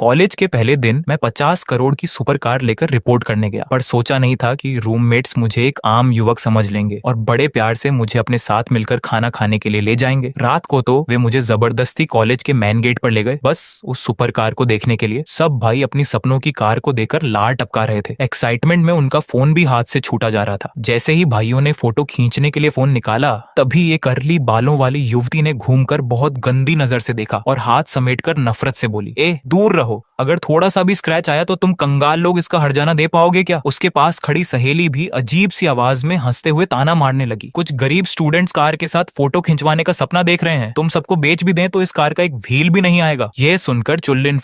College के पहले दिन मैं 50 करोड़ की सुपर कार लेकर रिपोर्ट करने गया, पर सोचा नहीं था कि रूममेट्स मुझे एक आम युवक समझ लेंगे और बड़े प्यार से मुझे अपने साथ मिलकर खाना खाने के लिए ले जाएंगे। रात को तो वे मुझे जबरदस्ती कॉलेज के मेन गेट पर ले गए, बस उस सुपर कार को देखने के लिए। सब भाई अपनी सपनों की कार को देखकर लार टपका रहे थे। एक्साइटमेंट में उनका फोन भी हाथ से छूटा जा रहा था। जैसे ही भाइयों ने फोटो खींचने के लिए फोन निकाला, तभी एक कर्ली बालों वाली युवती ने घूमकर बहुत गंदी नजर से देखा और हाथ समेटकर नफरत से बोली, ए दूर रहो, अगर थोड़ा सा भी स्क्रैच आया तो तुम कंगाल लोग इसका हर्जाना दे पाओगे क्या? उसके पास खड़ी सहेली भी अजीब सी आवाज में हंसते हुए ताना मारने लगी, कुछ गरीब स्टूडेंट्स कार के साथ फोटो खिंचवाने का सपना देख रहे हैं, तुम सबको बेच भी दें तो इस कार का एक व्हील भी नहीं आएगा। यह सुनकर चुलिन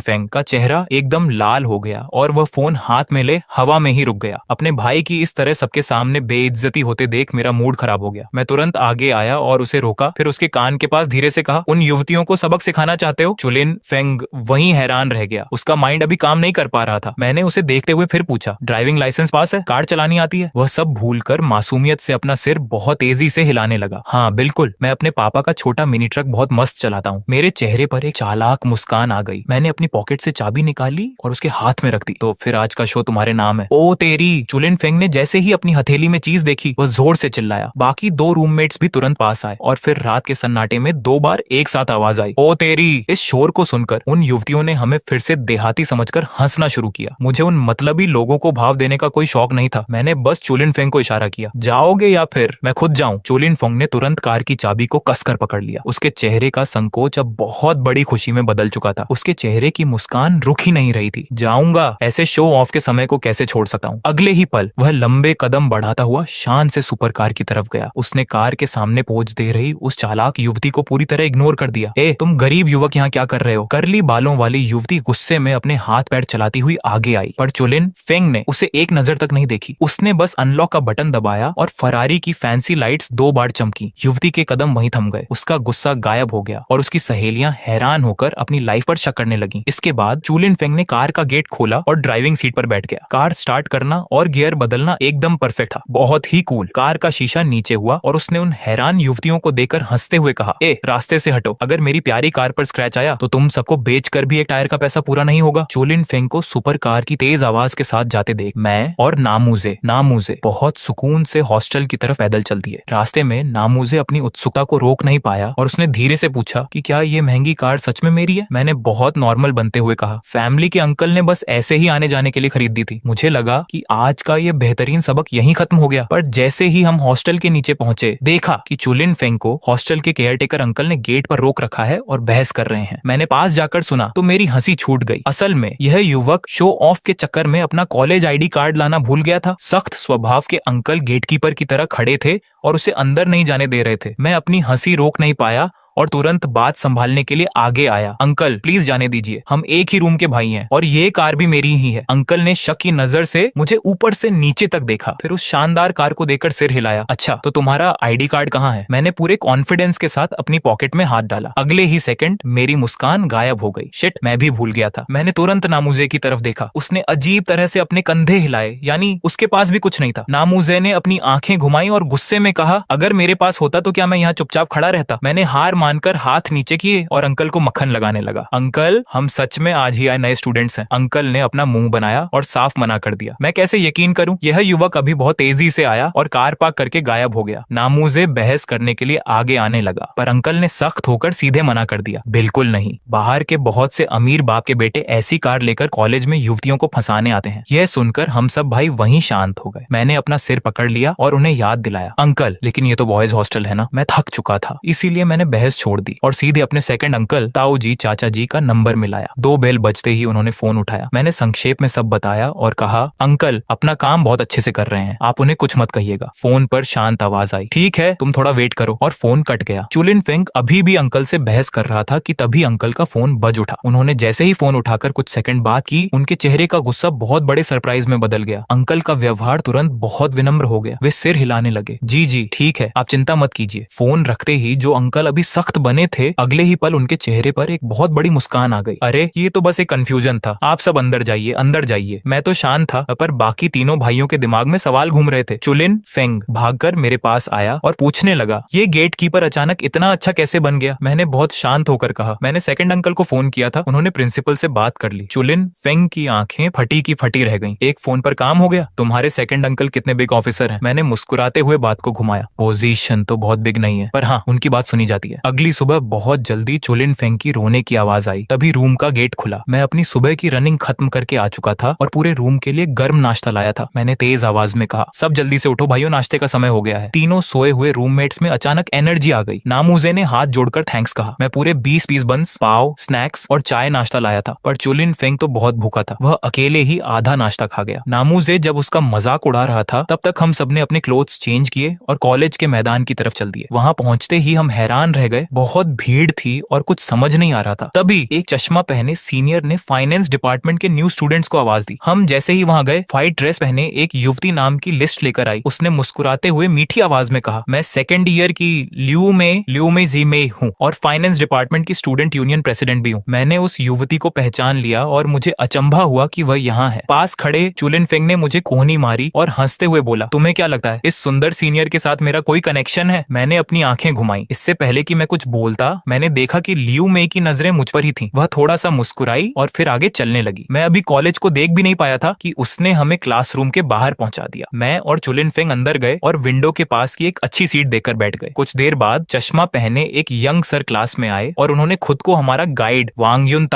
फेंग का चेहरा एकदम लाल हो गया और वह फोन हाथ में ले हवा में ही रुक गया। अपने भाई की इस तरह सबके सामने बेइज्जती होते देख मेरा मूड खराब हो गया। मैं तुरंत आगे आया और उसे रोका, फिर उसके कान के पास धीरे से कहा, उन युवतियों को सबक सिखाना चाहते हो? चुलिन फेंग वहीं हैरान रह गया, उसका माइंड अभी काम नहीं कर पा रहा था। मैंने उसे देखते हुए फिर पूछा, ड्राइविंग लाइसेंस पास है? कार चलानी आती है? वह सब भूलकर मासूमियत से अपना सिर बहुत तेजी से हिलाने लगा। हाँ बिल्कुल, मैं अपने पापा का छोटा मिनी ट्रक बहुत मस्त चलाता हूँ। मेरे चेहरे पर एक चालाक मुस्कान आ गई। मैंने अपनी पॉकेट से चाबी निकाली और उसके हाथ में रख दी। तो फिर आज का शो तुम्हारे नाम है। ओ तेरी! चुलिन फेंग ने जैसे ही अपनी हथेली में चीज देखी, वह जोर से चिल्लाया। बाकी दो रूममेट्स भी तुरंत पास आए और फिर रात के सन्नाटे में 2 बार एक साथ आवाज आई, ओ तेरी! इस शोर को सुनकर उन युवतियों ने हमें फिर से देहाती समझकर हंसना शुरू किया। मुझे उन मतलबी लोगों को भाव देने का कोई शौक नहीं था। मैंने बस चुलिन फेंग को इशारा किया, जाओगे या फिर मैं खुद जाऊं? चुलिन फेंग ने तुरंत कार की चाबी को कसकर पकड़ लिया। उसके चेहरे का संकोच अब बहुत बड़ी खुशी में बदल चुका था। उसके चेहरे की मुस्कान रुक ही नहीं रही थी। जाऊंगा, ऐसे शो ऑफ के समय को कैसे छोड़ सकता हूँ? अगले ही पल वह लंबे कदम बढ़ाता हुआ शान से सुपर कार की तरफ गया। उसने कार के सामने पहुंच दे रही उस चालाक युवती को पूरी तरह इग्नोर कर दिया। ए तुम गरीब युवक यहाँ क्या कर रहे हो? करली बालों वाली युवती गुस्से में अपने हाथ पैर चलाती हुई आगे आई, पर चुलिन फेंग ने उसे एक नजर तक नहीं देखी। उसने बस अनलॉक का बटन दबाया और फरारी की फैंसी लाइट्स 2 बार चमकी। युवती के कदम वहीं थम गए। उसका गुस्सा गायब हो गया और उसकी सहेलियां हैरान होकर अपनी लाइफ पर शक करने लगी। इसके बाद चुलिन फेंग ने कार का गेट खोला और ड्राइविंग सीट पर बैठ गया। कार स्टार्ट करना और गियर बदलना एकदम परफेक्ट था, बहुत ही कूल। कार का शीशा नीचे हुआ और उसने उन हैरान युवतियों को देखकर हंसते हुए कहा, ए रास्ते से हटो, अगर मेरी प्यारी कार पर स्क्रैच आया तो तुम सबको बेचकर भी एक टायर का पैसा पूरा नहीं होगा। चुलिन फेंग को सुपर कार की तेज आवाज के साथ जाते देख मैं और नामूजे बहुत सुकून से हॉस्टल की तरफ पैदल चल दिए। रास्ते में नामूजे अपनी उत्सुकता को रोक नहीं पाया और उसने धीरे से पूछा कि क्या ये महंगी कार सच में मेरी है? मैंने बहुत नॉर्मल बनते हुए कहा, फैमिली के अंकल ने बस ऐसे ही आने जाने के लिए खरीद दी थी। मुझे लगा कि आज का ये बेहतरीन सबक यहीं खत्म हो गया, पर जैसे ही हम हॉस्टल के नीचे पहुंचे, देखा कि चुलिन फेंग को हॉस्टल के केयरटेकर अंकल ने गेट पर रोक रखा है और बहस कर रहे हैं। मैंने पास जाकर सुना तो मेरी हंसी छूट गई। असल में यह युवक शो ऑफ के चक्कर में अपना कॉलेज आईडी कार्ड लाना भूल गया था। सख्त स्वभाव के अंकल गेटकीपर की तरह खड़े थे और उसे अंदर नहीं जाने दे रहे थे। मैं अपनी हंसी रोक नहीं पाया और तुरंत बात संभालने के लिए आगे आया। अंकल प्लीज जाने दीजिए, हम एक ही रूम के भाई हैं और ये कार भी मेरी ही है। अंकल ने शक की नजर से मुझे ऊपर से नीचे तक देखा, फिर उस शानदार कार को देखकर सिर हिलाया। अच्छा तो तुम्हारा आईडी कार्ड कहाँ है? मैंने पूरे कॉन्फिडेंस के साथ अपनी पॉकेट में हाथ डाला। अगले ही सेकंड मेरी मुस्कान गायब हो गई। शिट, मैं भी भूल गया था। मैंने तुरंत नामूजे की तरफ देखा। उसने अजीब तरह से अपने कंधे हिलाए, यानी उसके पास भी कुछ नहीं था। नामूजे ने अपनी आंखें घुमाई और गुस्से में कहा, अगर मेरे पास होता तो क्या मैं यहाँ चुपचाप खड़ा रहता? मैंने हार मानकर हाथ नीचे किए और अंकल को मक्खन लगाने लगा। अंकल हम सच में आज ही आए नए स्टूडेंट्स हैं। अंकल ने अपना मुंह बनाया और साफ मना कर दिया। मैं कैसे यकीन करूं? यह युवक अभी बहुत तेजी से आया और कार पार्क करके गायब हो गया। नामूजे बहस करने के लिए आगे आने लगा, पर अंकल ने सख्त होकर सीधे मना कर दिया, बिल्कुल नहीं। बाहर के बहुत से अमीर बाप के बेटे ऐसी कार लेकर कॉलेज में युवतियों को फंसाने आते हैं। यह सुनकर हम सब भाई वहीं शांत हो गए। मैंने अपना सिर पकड़ लिया और उन्हें याद दिलाया, अंकल लेकिन ये तो बॉयज हॉस्टल है ना। मैं थक चुका था, इसीलिए मैंने बहस छोड़ दी और सीधे अपने सेकंड अंकल ताऊ जी चाचा जी का नंबर मिलाया। 2 बेल बजते ही उन्होंने फोन उठाया। मैंने संक्षेप में सब बताया और कहा, अंकल अपना काम बहुत अच्छे से कर रहे हैं, आप उन्हें कुछ मत कहिएगा। फोन पर शांत आवाज आई, ठीक है तुम थोड़ा वेट करो, और फोन कट गया। चुलिन फेंग अभी भी अंकल से बहस कर रहा था कि तभी अंकल का फोन बज उठा। उन्होंने जैसे ही फोन उठाकर कुछ सेकंड बात की, उनके चेहरे का गुस्सा बहुत बड़े सरप्राइज में बदल गया। अंकल का व्यवहार तुरंत बहुत विनम्र हो गया। वे सिर हिलाने लगे, जी जी ठीक है, आप चिंता मत कीजिए। फोन रखते ही जो अंकल अभी सख्त बने थे, अगले ही पल उनके चेहरे पर एक बहुत बड़ी मुस्कान आ गई। अरे ये तो बस एक कंफ्यूजन था, आप सब अंदर जाइए, अंदर जाइए। मैं तो शांत था, पर बाकी तीनों भाइयों के दिमाग में सवाल घूम रहे थे। चुलिन फेंग भागकर मेरे पास आया और पूछने लगा, ये गेट कीपर अचानक इतना अच्छा कैसे बन गया? मैंने बहुत शांत होकर कहा, मैंने सेकंड अंकल को फोन किया था, उन्होंने प्रिंसिपल से बात कर ली। चुलिन फेंग की आंखें फटी की फटी रह गईं। एक फोन पर काम हो गया? तुम्हारे सेकंड अंकल कितने बिग ऑफिसर हैं? मैंने मुस्कुराते हुए बात को घुमाया। पोजीशन तो बहुत बिग नहीं है, पर हाँ, उनकी बात सुनी जाती है। अगली सुबह बहुत जल्दी चुलिन फेंग की रोने की आवाज आई। तभी रूम का गेट खुला। मैं अपनी सुबह की रनिंग खत्म करके आ चुका था और पूरे रूम के लिए गर्म नाश्ता लाया था। मैंने तेज आवाज में कहा, सब जल्दी से उठो भाइयों, नाश्ते का समय हो गया है। तीनों सोए हुए रूममेट्स में अचानक एनर्जी आ गई। नामूजे ने हाथ जोड़कर थैंक्स कहा। मैं पूरे 20 पीस बंस, पाव, स्नैक्स और चाय नाश्ता लाया था, पर चुलिन फेंग तो बहुत भूखा था। वह अकेले ही आधा नाश्ता खा गया। नामूजे जब उसका मजाक उड़ा रहा था, तब तक हम सबने अपने क्लोथ्स चेंज किए और कॉलेज के मैदान की तरफ चल दिए। वहां पहुंचते ही हम हैरान रह गए। बहुत भीड़ थी और कुछ समझ नहीं आ रहा था। तभी एक चश्मा पहने सीनियर ने फाइनेंस डिपार्टमेंट के न्यू स्टूडेंट्स को आवाज दी। हम जैसे ही वहां गए, व्हाइट ड्रेस पहने एक युवती नाम की लिस्ट लेकर आई। उसने मुस्कुराते हुए मीठी आवाज में कहा, मैं सेकेंड ईयर की ल्यू में जीमे हूँ और फाइनेंस डिपार्टमेंट की स्टूडेंट यूनियन प्रेसिडेंट भी हूँ। मैंने उस युवती को पहचान लिया और मुझे अचंभा हुआ कि वह यहाँ है। पास खड़े चुलिन फेंग ने मुझे कोहनी मारी और हंसते हुए बोला, तुम्हें क्या लगता है इस सुंदर सीनियर के साथ मेरा कोई कनेक्शन है? मैंने अपनी आंखें घुमाई। इससे पहले कि मैं कुछ बोलता, मैंने देखा कि ल्यू में की नजरें मुझ पर ही थीं। वह थोड़ा सा मुस्कुराई और फिर आगे चलने लगी। मैं अभी कॉलेज को देख भी नहीं पाया था कि उसने हमें क्लासरूम के बाहर पहुंचा दिया। मैं और चुलिन फेंग अंदर गए और विंडो के पास की एक अच्छी सीट देखकर बैठ गए। कुछ देर बाद चश्मा पहने एक यंग सर क्लास में आए और उन्होंने खुद को हमारा गाइड वांग युन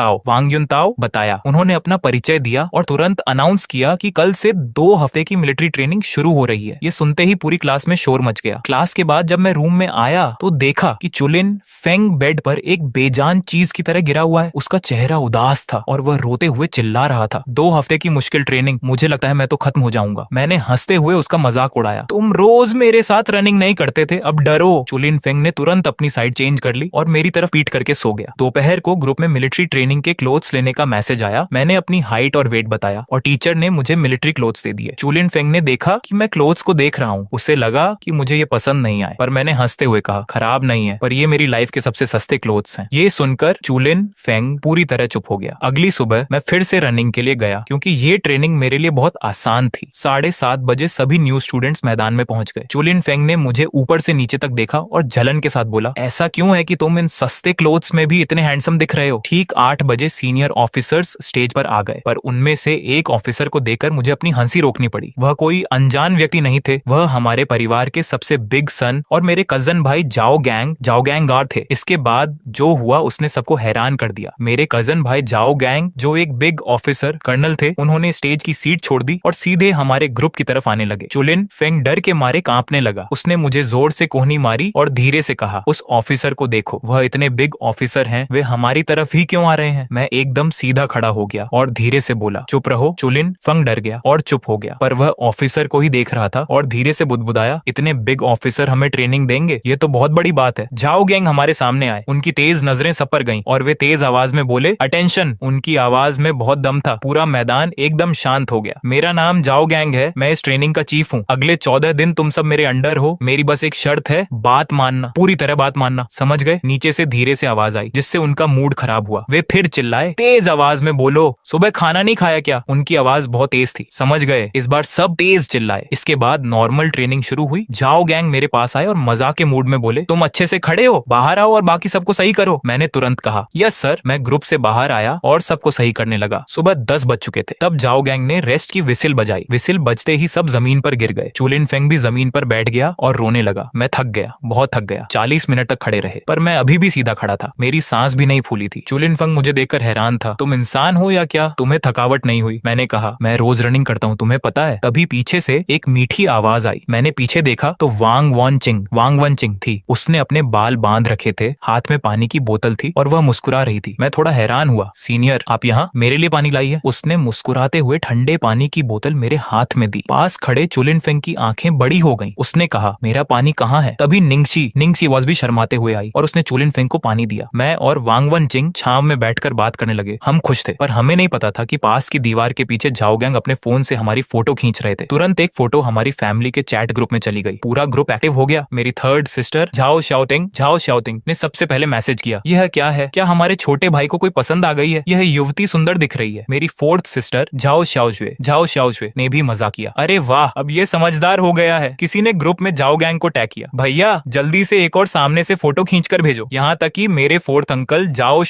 ताओ बताया। उन्होंने अपना परिचय दिया और तुरंत अनाउंस किया कि कल से 2 हफ्ते की मिलिट्री ट्रेनिंग शुरू हो रही है। ये सुनते ही पूरी क्लास में शोर मच गया। क्लास के बाद जब मैं रूम में आया तो देखा कि चुलिन फेंग बेड पर एक बेजान चीज की तरह गिरा हुआ है। उसका चेहरा उदास था और वह रोते हुए चिल्ला रहा था। 2 हफ्ते की मुश्किल ट्रेनिंग, मुझे लगता है मैं तो खत्म हो जाऊंगा। मैंने हंसते हुए उसका मजाक उड़ाया, तुम रोज मेरे साथ रनिंग नहीं करते थे, अब डरो। चुलिन फेंग ने तुरंत अपनी साइड चेंज कर ली और मेरी तरफ पीट करके सो गया। दोपहर को ग्रुप में मिलिट्री ट्रेनिंग के क्लोथ्स लेने का मैसेज आया। मैंने अपनी हाइट और वेट बताया और टीचर ने मुझे मिलिट्री क्लोथ्स दे दिए। चुलिन फेंग ने देखा कि मैं क्लोथ्स को देख रहा हूँ। उसे लगा कि मुझे ये पसंद नहीं आए, पर मैंने हंसते हुए कहा, खराब नहीं है, पर ये मेरी लाइफ के सबसे सस्ते क्लोथ्स हैं। ये सुनकर चुलिन फेंग पूरी तरह चुप हो गया। अगली सुबह मैं फिर से रनिंग के लिए गया क्योंकि ये ट्रेनिंग मेरे लिए बहुत आसान थी। 7:30 बजे सभी न्यू स्टूडेंट्स मैदान में पहुंच गए। चुलिन फेंग ने मुझे ऊपर से नीचे तक देखा और जलन के साथ बोला, ऐसा क्यों है कि तुम इन सस्ते क्लोथ्स में भी इतने हैंडसम दिख रहे हो? ठीक 8 बजे सीनियर ऑफिसर्स स्टेज पर आ गए, पर उनमें से एक ऑफिसर को देखकर मुझे अपनी हंसी रोकनी पड़ी। वह कोई अनजान व्यक्ति नहीं थे, वह हमारे परिवार के सबसे बिग सन और मेरे कजन भाई जाओ गैंग गार थे। इसके बाद जो हुआ उसने सबको हैरान कर दिया। मेरे कजन भाई जाओ गैंग, जो एक बिग ऑफिसर कर्नल थे, उन्होंने स्टेज की सीट छोड़ दी और सीधे हमारे ग्रुप की तरफ आने लगे। चुलिन फेंग डर के मारे कांपने लगा। उसने मुझे जोर से कोहनी मारी और धीरे से कहा, उस ऑफिसर को देखो, वह इतने बिग ऑफिसर हैं, वे हमारी तरफ ही क्यों आ रहे हैं? मैं एकदम सीधा खड़ा हो गया और धीरे से बोला, चुप रहो। चुलिन फेंग डर गया और चुप हो गया, पर वह ऑफिसर को ही देख रहा था और धीरे से बुदबुदाया, इतने बिग ऑफिसर हमें ट्रेनिंग देंगे, ये तो बहुत बड़ी बात है। जाओ गैंग हमारे सामने आए। उनकी तेज नजरें सब पर गईं और वे तेज आवाज में बोले, अटेंशन। उनकी आवाज में बहुत दम था। पूरा मैदान एकदम शांत हो गया। मेरा नाम जाओ गैंग है, मैं इस ट्रेनिंग का चीफ हूँ। अगले 14 दिन तुम सब मेरे अंडर हो। मेरी बस एक शर्त है, बात मानना, पूरी तरह बात मानना, समझ गए? नीचे से धीरे से आवाज आई जिससे उनका मूड खराब हुआ। वे फिर चिल्लाए, तेज आवाज में बोलो, सुबह खाना नहीं खाया क्या? उनकी आवाज बहुत तेज थी, समझ गए? इस बार सब तेज चिल्लाए। इसके बाद नॉर्मल ट्रेनिंग शुरू हुई। जाओ गैंग मेरे पास आए और मजाक के मूड में बोले, तुम अच्छे से खड़े हो, बाहर आओ और बाकी सबको सही करो। मैंने तुरंत कहा, यस सर। मैं ग्रुप से बाहर आया और सबको सही करने लगा। सुबह 10 बज चुके थे। तब जाओ गैंग ने रेस्ट की विसिल बजाई। विसिल बजते ही सब जमीन पर गिर गए। चुलिन फेंग भी जमीन पर बैठ गया और रोने लगा। मैं थक गया, बहुत थक गया। 40 मिनट तक खड़े रहे, पर मैं अभी भी सीधा खड़ा था। मेरी सांस भी नहीं फूली थी। चुलिन फेंग मुझे देखकर हैरान था। तुम इंसान हो या क्या? तुम्हें थकावट नहीं हुई? मैंने कहा, मैं रोज रनिंग करता हूँ, तुम्हें पता है। तभी पीछे से एक मीठी आवाज आई। मैंने पीछे देखा तो वांग वन चिंग थी। उसने अपने बाल बांध रखे थे, हाथ में पानी की बोतल थी और वह मुस्कुरा रही थी। मैं थोड़ा हैरान हुआ। सीनियर, आप यहाँ मेरे लिए पानी लाई है? उसने मुस्कुराते हुए ठंडे पानी की बोतल मेरे हाथ में दी। पास खड़े चुलिन फेंग की आंखें बड़ी हो गईं। उसने कहा, मेरा पानी कहाँ है? तभी निंगसी वाज भी शर्माते हुए आई और उसने चुलिन फेंग को पानी दिया। मैं और वांग वन चिंग छांव में बैठकर बात करने लगे। हम खुश थे, पर हमें नहीं पता था कि पास की दीवार के पीछे जाओ गैंग अपने फोन से हमारी फोटो खींच रहे थे। तुरंत एक फोटो हमारी फैमिली के चैट ग्रुप में चली गई। पूरा ग्रुप एक्टिव हो गया। मेरी थर्ड सिस्टर झाओ झाओ शाओटिंग ने सबसे पहले मैसेज किया, यह क्या है? क्या हमारे छोटे भाई को कोई पसंद आ गई है? यह युवती सुंदर दिख रही है। मेरी फोर्थ सिस्टर झाओ शाओजुए ने भी मजाक किया, अरे वाह, अब ये समझदार हो गया है। किसी ने ग्रुप में झाओ गैंग को टैग किया, भैया जल्दी से एक और सामने से फोटो खींचकर भेजो। यहाँ तक कि मेरे फोर्थ अंकल झाओ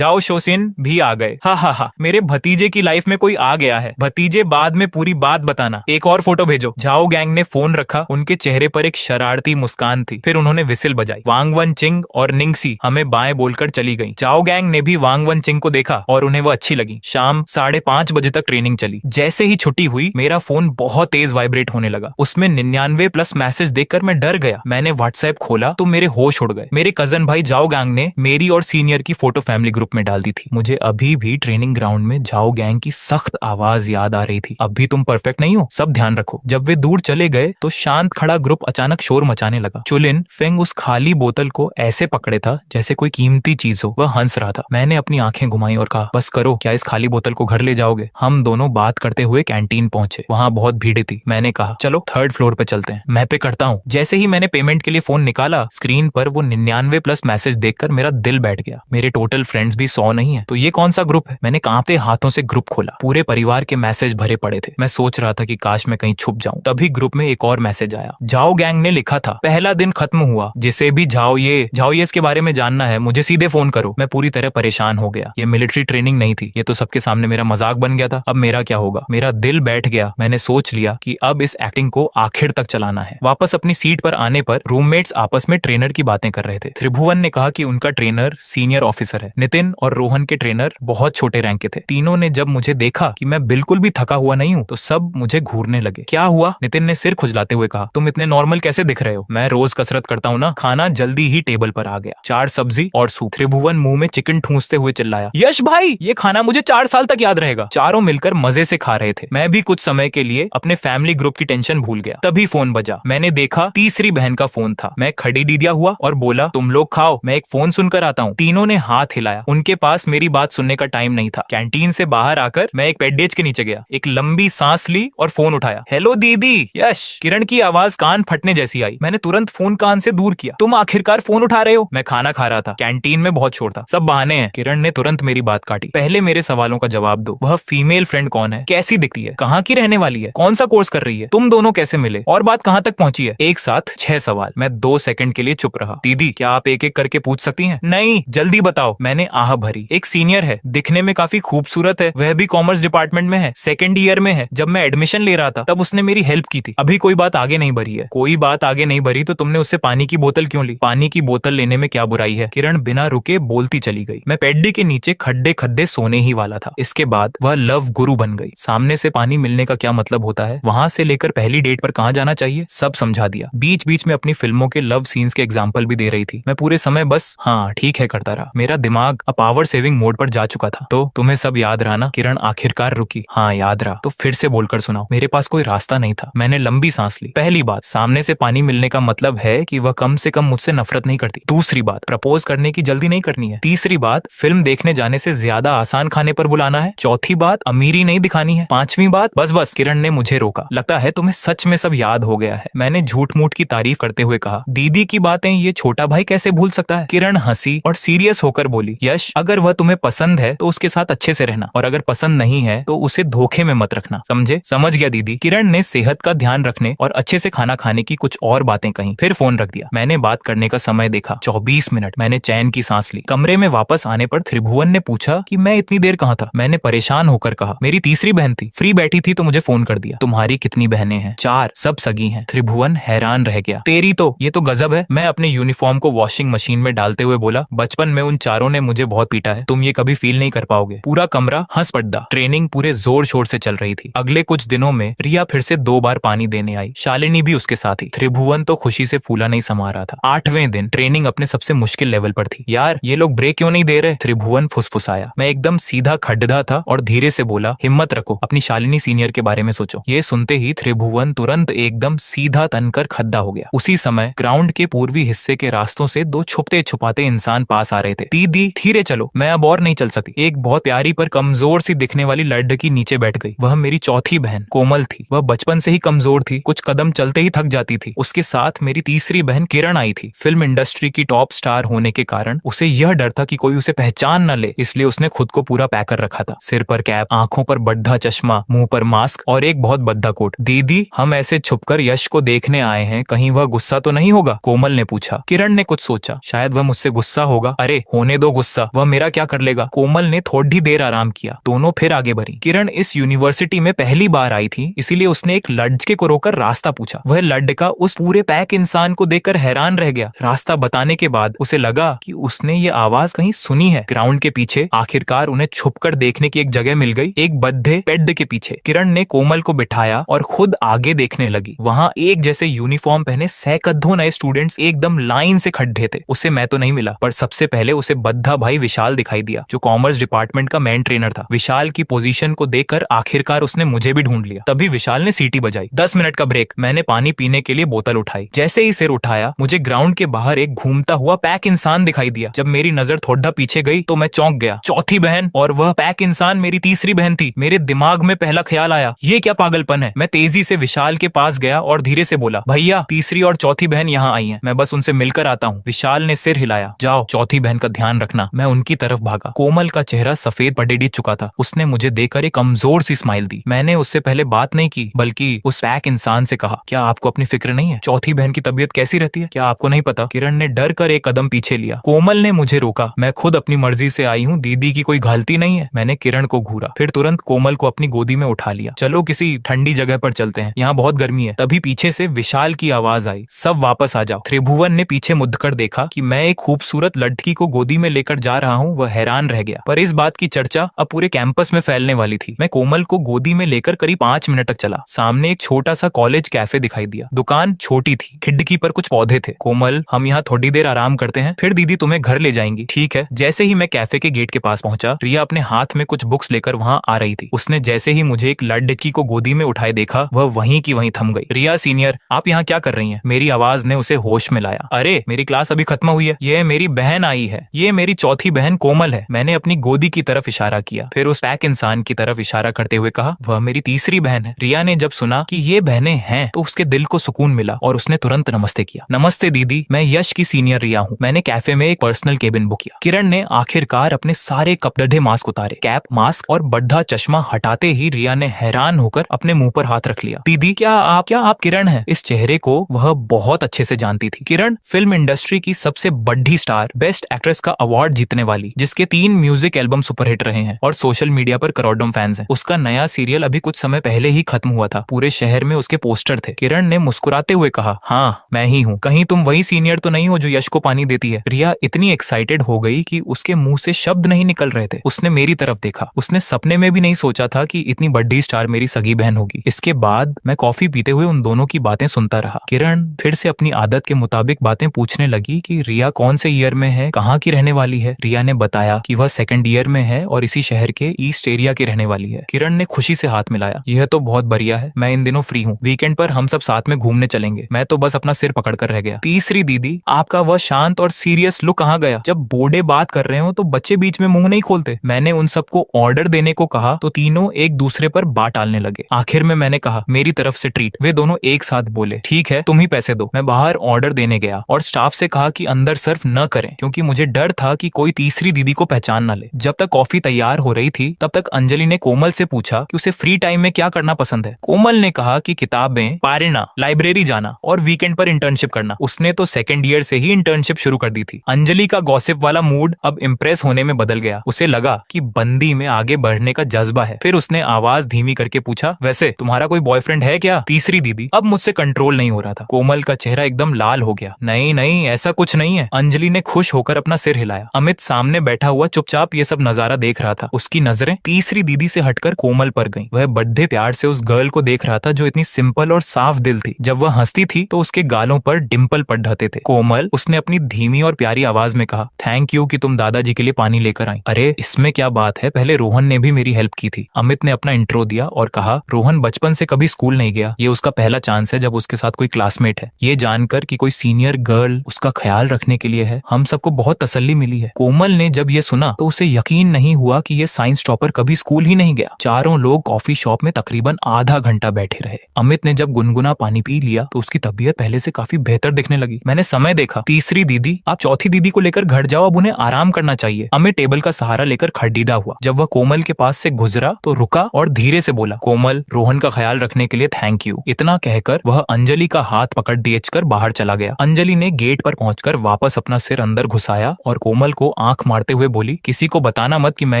शोशिन भी आ गए। हा, मेरे भतीजे की लाइफ में कोई आ गया है। भतीजे बाद में पूरी बात बताना, एक और फोटो भेजो। झाओ गैंग ने फोन रखा, उनके चेहरे पर एक शरारती मुस्कान थी। फिर उन्होंने विसिल बजाई। वांग वन चिंग और निंगसी हमें बाएं बोलकर चली गई। झाओ गैंग ने भी वांग वन चिंग को देखा और उन्हें वो अच्छी लगी। शाम 5:30 बजे तक ट्रेनिंग चली। जैसे ही छुट्टी हुई मेरा फोन बहुत तेज वाइब्रेट होने लगा। उसमें 99+ मैसेज देखकर मैं डर गया। मैंने व्हाट्सएप खोला तो मेरे होश उड़ गए। मेरे कजन भाई झाओ गैंग ने मेरी और सीनियर की फोटो फैमिली ग्रुप में डाल दी थी। मुझे अभी भी ट्रेनिंग ग्राउंड में झाओ गैंग की सख्त आवाज याद आ रही थी, अब भी तुम परफेक्ट नहीं हो, सब ध्यान रखो। जब वे दूर चले गए तो शांत खड़ा ग्रुप अचानक शोर मचाने लगा। चुलिन फेंग उस खाली बोतल को ऐसे पकड़े था जैसे कोई कीमती चीज हो। वह हंस रहा था। मैंने अपनी आंखें घुमाई और कहा, बस करो, क्या इस खाली बोतल को घर ले जाओगे? हम दोनों बात करते हुए कैंटीन पहुंचे। वहां बहुत भीड़ थी। मैंने कहा, चलो 3rd फ्लोर पे चलते हैं, मैं पे करता हूँ। जैसे ही मैंने पेमेंट के लिए फोन निकाला, स्क्रीन पर वो 99+ मैसेज देखकर मेरा दिल बैठ गया। मेरे टोटल फ्रेंड्स भी 100 नहीं है, तो ये कौन सा ग्रुप है? मैंने कांपते हाथों से ग्रुप खोला। पूरे परिवार के मैसेज भरे पड़े थे। मैं सोच रहा था कि काश मैं कहीं छुप जाऊं। तभी ग्रुप में एक और मैसेज आया। झाओ गैंग ने लिखा था, पहला दिन खत्म हुआ, जिसे भी झाओ ये के बारे में जानना है मुझे सीधे फोन करो। मैं पूरी तरह परेशान हो गया। ये मिलिट्री ट्रेनिंग नहीं थी, ये तो सबके सामने मेरा मजाक बन गया था। अब मेरा क्या होगा? मेरा दिल बैठ गया। मैंने सोच लिया कि अब इस एक्टिंग को आखिर तक चलाना है। वापस अपनी सीट पर आने पर रूममेट्स आपस में ट्रेनर की बातें कर रहे थे। त्रिभुवन ने कहा कि उनका ट्रेनर सीनियर ऑफिसर है। नितिन और रोहन के ट्रेनर बहुत छोटे रैंक के थे। तीनों ने जब मुझे देखा कि मैं बिल्कुल भी थका हुआ नहीं हूँ तो सब मुझे घूरने लगे। क्या हुआ? नितिन ने सिर खुजलाते हुए कहा, तुम इतने नॉर्मल कैसे दिख रहे हो? मैं रोज कसरत करता हूँ ना। खाना जल्दी ही टेबल पर आ गया, 4 सब्जी और सूप। त्रिभुवन मुंह में चिकन ठूंसते हुए चिल्लाया, यश भाई, ये खाना मुझे 4 साल तक याद रहेगा। चारों मिलकर मजे से खा रहे थे। मैं भी कुछ समय के लिए अपने फैमिली ग्रुप की टेंशन भूल गया। तभी फोन बजा। मैंने देखा तीसरी बहन का फोन था। मैं खड़ी डीदिया हुआ और बोला, तुम लोग खाओ, मैं एक फोन सुनकर आता हूँ। तीनों ने हाथ हिलाया। उनके पास मेरी बात सुनने का टाइम नहीं था। कैंटीन से बाहर आकर मैं एक पेडेज के नीचे गया, एक लंबी सांस ली और फोन उठाया। हेलो दीदी, यश। किरण की आवाज कान फटने जैसी आई। मैंने तुरंत फोन कान से दूर किया। तुम आखिरकार फोन उठा रहे हो? मैं खाना खा रहा था, कैंटीन में बहुत शोर था, सब बहाने हैं। किरण ने तुरंत मेरी बात काटी। पहले मेरे सवालों का जवाब दो। वह फीमेल फ्रेंड कौन है? कैसी दिखती है? कहाँ की रहने वाली है? कौन सा कोर्स कर रही है? तुम दोनों कैसे मिले? और बात कहाँ तक पहुंची है? एक साथ 6 सवाल। मैं 2 सेकंड के लिए चुप रहा। दीदी, क्या आप एक एक करके पूछ सकती हैं? नहीं, जल्दी बताओ। मैंने आह भरी। एक सीनियर है, दिखने में काफी खूबसूरत है, वह भी कॉमर्स डिपार्टमेंट में है, 2nd ईयर में है। जब मैं एडमिशन ले रहा था तब उसने मेरी हेल्प की थी। अभी कोई बात आगे नहीं बढ़ी है। कोई बात आगे नहीं बढ़ी तो तुमने उससे पानी की बोतल क्यों ली? पानी की बोतल लेने में क्या बुराई है? किरण बिना रुके बोलती चली गई। मैं पेड्डी के नीचे खड्डे खड्डे सोने ही वाला था। इसके बाद वह लव गुरु बन गई। सामने से पानी मिलने का क्या मतलब होता है, वहां से लेकर पहली डेट पर कहाँ जाना चाहिए, सब समझा दिया। बीच बीच में अपनी फिल्मों के लव सीन्स के एग्जाम्पल भी दे रही थी। मैं पूरे समय बस हाँ ठीक है करता रहा। मेरा दिमाग अब पावर सेविंग मोड पर जा चुका था। तो तुम्हें सब याद रहा ना? किरण आखिरकार रुकी। हाँ याद रहा। तो फिर से बोलकर सुनाओ। मेरे पास कोई रास्ता नहीं था। मैंने लंबी सांस ली। पहली बात, सामने से पानी मिलने का मतलब है कि वह कम से कम मुझसे नफरत नहीं करती। दूसरी बात, प्रपोज करने की जल्दी नहीं करनी है। तीसरी बात, फिल्म देखने जाने से ज्यादा आसान खाने पर बुलाना है। चौथी बात, अमीरी नहीं दिखानी है। 5वीं बात, बस किरण ने मुझे रोका। लगता है तुम्हें सच में सब याद हो गया है। मैंने झूठ मूठ की तारीफ करते हुए कहा, दीदी की बातें ये छोटा भाई कैसे भूल सकता है? किरण हंसी और सीरियस होकर बोली, यश, अगर वह तुम्हें पसंद है तो उसके साथ अच्छे से रहना, और अगर पसंद नहीं है तो उसे धोखे में मत रखना, समझे? समझ गया दीदी। किरण ने सेहत का ध्यान रखने और अच्छे से खाना खाने की कुछ और बातें कही। फिर फोन रख दिया। मैंने बात करने का समय देखा, 24 मिनट। मैंने चैन की सांस ली। कमरे में वापस आने पर त्रिभुवन ने पूछा कि मैं इतनी देर कहाँ था। मैंने परेशान होकर कहा, मेरी तीसरी बहन थी, फ्री बैठी थी तो मुझे फोन कर दिया। तुम्हारी कितनी बहनें हैं? 4, सब सगी हैं। त्रिभुवन हैरान रह गया। तेरी तो, ये तो गजब है। मैं अपने यूनिफॉर्म को वॉशिंग मशीन में डालते हुए बोला, बचपन में उन चारों ने मुझे बहुत पीटा है, तुम ये कभी फील नहीं कर पाओगे। पूरा कमरा हंस पड़ा। ट्रेनिंग पूरे जोर शोर से चल रही थी। अगले कुछ दिनों में रिया फिर से 2 बार पानी देने आई। शालिनी भी उसके साथ ही। त्रिभुवन तो खुशी से फूला नहीं समा रहा था। 8वें दिन ट्रेनिंग अपने सबसे मुश्किल लेवल पर थी। यार, ये लोग ब्रेक क्यों नहीं दे रहे? त्रिभुवन फुसफुसाया। मैं एकदम सीधा खड्डा था और धीरे से बोला, हिम्मत रखो, अपनी शालिनी सीनियर के बारे में सोचो। ये सुनते ही त्रिभुवन तुरंत एकदम सीधा तनकर खड्डा हो गया। उसी समय ग्राउंड के पूर्वी हिस्से के रास्तों से 2 छुपते छुपाते इंसान पास आ रहे थे। दीदी, धीरे चलो, मैं अब और नहीं चल सकती। एक बहुत प्यारी पर कमजोर सी दिखने वाली लड़की नीचे बैठ गई। वह मेरी चौथी बहन कोमल थी। वह बचपन से ही कमजोर थी, कुछ कदम चलते ही थक जाती थी। उसके साथ मेरी तीसरी बहन किरण आई थी। फिल्म फिल्म इंडस्ट्री की टॉप स्टार होने के कारण उसे यह डर था कि कोई उसे पहचान न ले, इसलिए उसने खुद को पूरा पैक कर रखा था। सिर पर कैप, आंखों पर बड्ढा चश्मा, मुंह पर मास्क और एक बहुत बद्दा कोट। दीदी, हम ऐसे छुपकर यश को देखने आए हैं, कहीं वह गुस्सा तो नहीं होगा? कोमल ने पूछा। किरण ने कुछ सोचा, शायद वह मुझसे गुस्सा होगा। अरे होने दो गुस्सा, वह मेरा क्या कर लेगा? कोमल ने थोड़ी देर आराम किया। दोनों फिर आगे बढ़ी। किरण इस यूनिवर्सिटी में पहली बार आई थी, इसीलिए उसने एक लड़के को रोककर रास्ता पूछा। वह लड़का उस पूरे पैक इंसान को देखकर हैरान रह गया। रास्ता बताने के बाद उसे लगा कि उसने ये आवाज कहीं सुनी है। ग्राउंड के पीछे आखिरकार उन्हें छुपकर देखने की एक जगह मिल गई, एक बद्धे पेड के पीछे। किरण ने कोमल को बिठाया और खुद आगे देखने लगी। वहां एक जैसे यूनिफॉर्म पहने सैकड़ों नए स्टूडेंट्स एकदम लाइन से खड़े थे। उसे मैं तो नहीं मिला, पर सबसे पहले उसे बद्धा भाई विशाल दिखाई दिया, जो कॉमर्स डिपार्टमेंट का मेन ट्रेनर था। विशाल की पोजीशन को देखकर आखिरकार उसने मुझे भी ढूंढ लिया। तभी विशाल ने सीटी बजाई। 10 मिनट का ब्रेक। मैंने पानी पीने के लिए बोतल उठाई। जैसे ही सिर उठाया, मुझे ग्राउंड के बाहर एक घूमता हुआ पैक इंसान दिखाई दिया। जब मेरी नजर थोड़ा पीछे गई तो मैं चौंक गया। चौथी बहन, और वह पैक इंसान मेरी तीसरी बहन थी। मेरे दिमाग में पहला ख्याल आया, ये क्या पागलपन है। मैं तेजी से विशाल के पास गया और धीरे से बोला, भैया, तीसरी और चौथी बहन यहाँ आई हैं, मैं बस उनसे मिलकर आता हूँ। विशाल ने सिर हिलाया। जाओ, चौथी बहन का ध्यान रखना। मैं उनकी तरफ भागा। कोमल का चेहरा सफेद पडेडी चुका था। उसने मुझे देखकर एक कमजोर सी स्माइल दी। मैंने उससे पहले बात नहीं की, बल्कि उस पैक इंसान से कहा, क्या आपको अपनी फिक्र नहीं है? चौथी बहन की तबीयत कैसी रहती है? क्या आपको नहीं पता? किरण ने डर कर एक कदम पीछे लिया। कोमल ने मुझे रोका। मैं खुद अपनी मर्जी से आई हूँ, दीदी की कोई गलती नहीं है। मैंने किरण को घूरा, फिर तुरंत कोमल को अपनी गोदी में उठा लिया। चलो किसी ठंडी जगह पर चलते हैं, यहाँ बहुत गर्मी है। तभी पीछे से विशाल की आवाज आई, सब वापस आ जाओ। त्रिभुवन ने पीछे मुड़कर देखा कि मैं एक खूबसूरत लड़की को गोदी में लेकर जा रहा हूँ। वह हैरान रह गया, पर इस बात की चर्चा अब पूरे कैंपस में फैलने वाली थी। मैं कोमल को गोदी में लेकर करीब 5 मिनट तक चला। सामने एक छोटा सा कॉलेज कैफे दिखाई दिया। दुकान छोटी थी, खिड़की पर कुछ पौधे थे। कोमल, हम यहाँ थोड़ी देर आराम करते हैं, फिर दीदी तुम्हें घर ले जाएंगी, ठीक है? जैसे ही मैं कैफे के गेट के पास पहुंचा, रिया अपने हाथ में कुछ बुक्स लेकर वहां आ रही थी। उसने जैसे ही मुझे एक लड़की को गोदी में उठाए देखा, वह वहीं की वहीं थम गई। रिया सीनियर, आप यहाँ क्या कर रही हैं? मेरी आवाज ने उसे होश में लाया। अरे, मेरी क्लास अभी खत्म हुई है। ये मेरी बहन आई है, ये मेरी चौथी बहन कोमल है। मैंने अपनी गोदी की तरफ इशारा किया, फिर उस पैक इंसान की तरफ इशारा करते हुए कहा, वह मेरी तीसरी बहन है। रिया ने जब सुना कि ये बहनें हैं, तो उसके दिल को सुकून मिला और उसने तुरंत नमस्ते किया। नमस्ते दीदी, मैं यश की सीनियर रिया हूँ। मैंने कैफे में एक पर्सनल केबिन बुक किया। किरण ने आखिरकार अपने सारे कपड़े मास्क उतारे। कैप, मास्क और बड्ढा चश्मा हटाते ही रिया ने हैरान होकर अपने मुंह पर हाथ रख लिया। दीदी, क्या आप किरण हैं? इस चेहरे को वह बहुत अच्छे से जानती थी। किरण फिल्म इंडस्ट्री की सबसे बड़ी स्टार, बेस्ट एक्ट्रेस का अवार्ड जीतने वाली, जिसके 3 म्यूजिक एल्बम सुपरहिट रहे हैं और सोशल मीडिया पर करोड़ों फैंस हैं। उसका नया सीरियल अभी कुछ समय पहले ही खत्म हुआ था। पूरे शहर में उसके पोस्टर थे। किरण ने मुस्कुराते हुए कहा, हाँ, मैं ही हूँ। कहीं तुम वही सीनियर तो नहीं हो जो यश को पानी देती है? रिया इतनी एक्साइटेड हो गई कि उसके मुंह से शब्द नहीं निकल रहे थे। उसने मेरी तरफ देखा। उसने सपने में भी नहीं सोचा था कि इतनी बड़ी स्टार मेरी सगी बहन होगी। इसके बाद मैं कॉफी पीते हुए उन दोनों की बातें सुनता रहा। किरण फिर से अपनी आदत के मुताबिक बातें पूछने लगी कि रिया कौन से ईयर में है, कहाँ की रहने वाली है। रिया ने बताया कि वह 2nd ईयर में है और इसी शहर के ईस्ट एरिया की रहने वाली है। किरण ने खुशी से हाथ मिलाया। यह तो बहुत बढ़िया है, मैं इन दिनों फ्री हूँ, वीकेंड पर हम सब साथ में घूमने चलेंगे। मैं तो बस अपना सिर पकड़ कर रह गया। तीसरी दीदी, आपका वह शांत और सीरियस लुक कहाँ गया? जब बूढ़े बात कर रहे हो तो बच्चे बीच में मुंह नहीं खोलते। मैंने उन सबको ऑर्डर देने को कहा तो तीनों एक दूसरे पर बात डालने लगे। आखिर में मैंने कहा, मेरी तरफ से ट्रीट। वे दोनों एक साथ बोले, ठीक है, तुम ही पैसे दो। मैं बाहर ऑर्डर देने गया और स्टाफ से कहा कि अंदर सर्व न करें, क्योंकि मुझे डर था कि कोई तीसरी दीदी को पहचान न ले। जब तक कॉफी तैयार हो रही थी, तब तक अंजलि ने कोमल से पूछा कि उसे फ्री टाइम में क्या करना पसंद है। कोमल ने कहा कि किताबें पढ़ना, लाइब्रेरी जाना और वीकेंड पर इंटर्नशिप करना। उसने तो 2nd ईयर से ही इंटर्नशिप शुरू कर दी थी। अंजलि का गॉसिप वाला मूड अब इम्प्रेस होने में बदल गया। उसे लगा कि बंदी में आगे बढ़ने का जज्बा है। फिर उसने आवाज धीमी करके पूछा, वैसे तुम्हारा कोई बॉयफ्रेंड है क्या? तीसरी दीदी, अब मुझसे कंट्रोल नहीं हो रहा था। कोमल का चेहरा एकदम लाल हो गया। नहीं नहीं, ऐसा कुछ नहीं है। अंजलि ने खुश होकर अपना सिर हिलाया। अमित सामने बैठा हुआ चुपचाप ये सब नजारा देख रहा था। उसकी नजरें तीसरी दीदी से हटकर कोमल पर गईं। वह बड़े प्यार से उस गर्ल को देख रहा था जो इतनी सिंपल और साफ दिल थी। जब वह हंसती थी तो उसके गालों पर डिंपल पड़ जाते थे। कोमल, उसने अपनी धीमी और प्यारी आवाज में कहा, थैंक यू कि तुम दादाजी के लिए पानी लेकर आई। अरे इसमें क्या बात है, पहले रोहन ने भी मेरी हेल्प की थी। अमित ने अपना इंट्रो दिया और कहा, रोहन बचपन से कभी स्कूल नहीं गया, ये उसका पहला चांस है जब उसके साथ कोई क्लासमेट है। ये जानकर कि कोई सीनियर गर्ल उसका ख्याल रखने के लिए है, हम सबको बहुत तसल्ली मिली है। कोमल ने जब ये सुना तो उसे यकीन नहीं हुआ कि ये साइंस टॉपर कभी स्कूल ही नहीं गया। चारों लोग कॉफी शॉप में तकरीबन आधा घंटा बैठे रहे। अमित ने जब गुनगुना पानी पी लिया तो उसकी तबीयत पहले से काफी बेहतर दिखने लगी। मैंने समय देखा, तीसरी दीदी, आप चौथी दीदी को लेकर घर जाओ, अब उन्हें आराम करना चाहिए। अमित टेबल का सहारा लेकर खड़ीडा हुआ। जब वह कोमल के पास से गुजरा तो रुका और धीरे से बोला, कोमल, रोहन का ख्याल रखने के लिए थैंक यू। इतना कहकर वह अंजलि का हाथ पकड़ कर बाहर चला गया। अंजलि ने गेट पर पहुंचकर वापस अपना सिर अंदर घुसाया और कोमल को आंख मारते हुए बोली, किसी को बताना मत कि मैं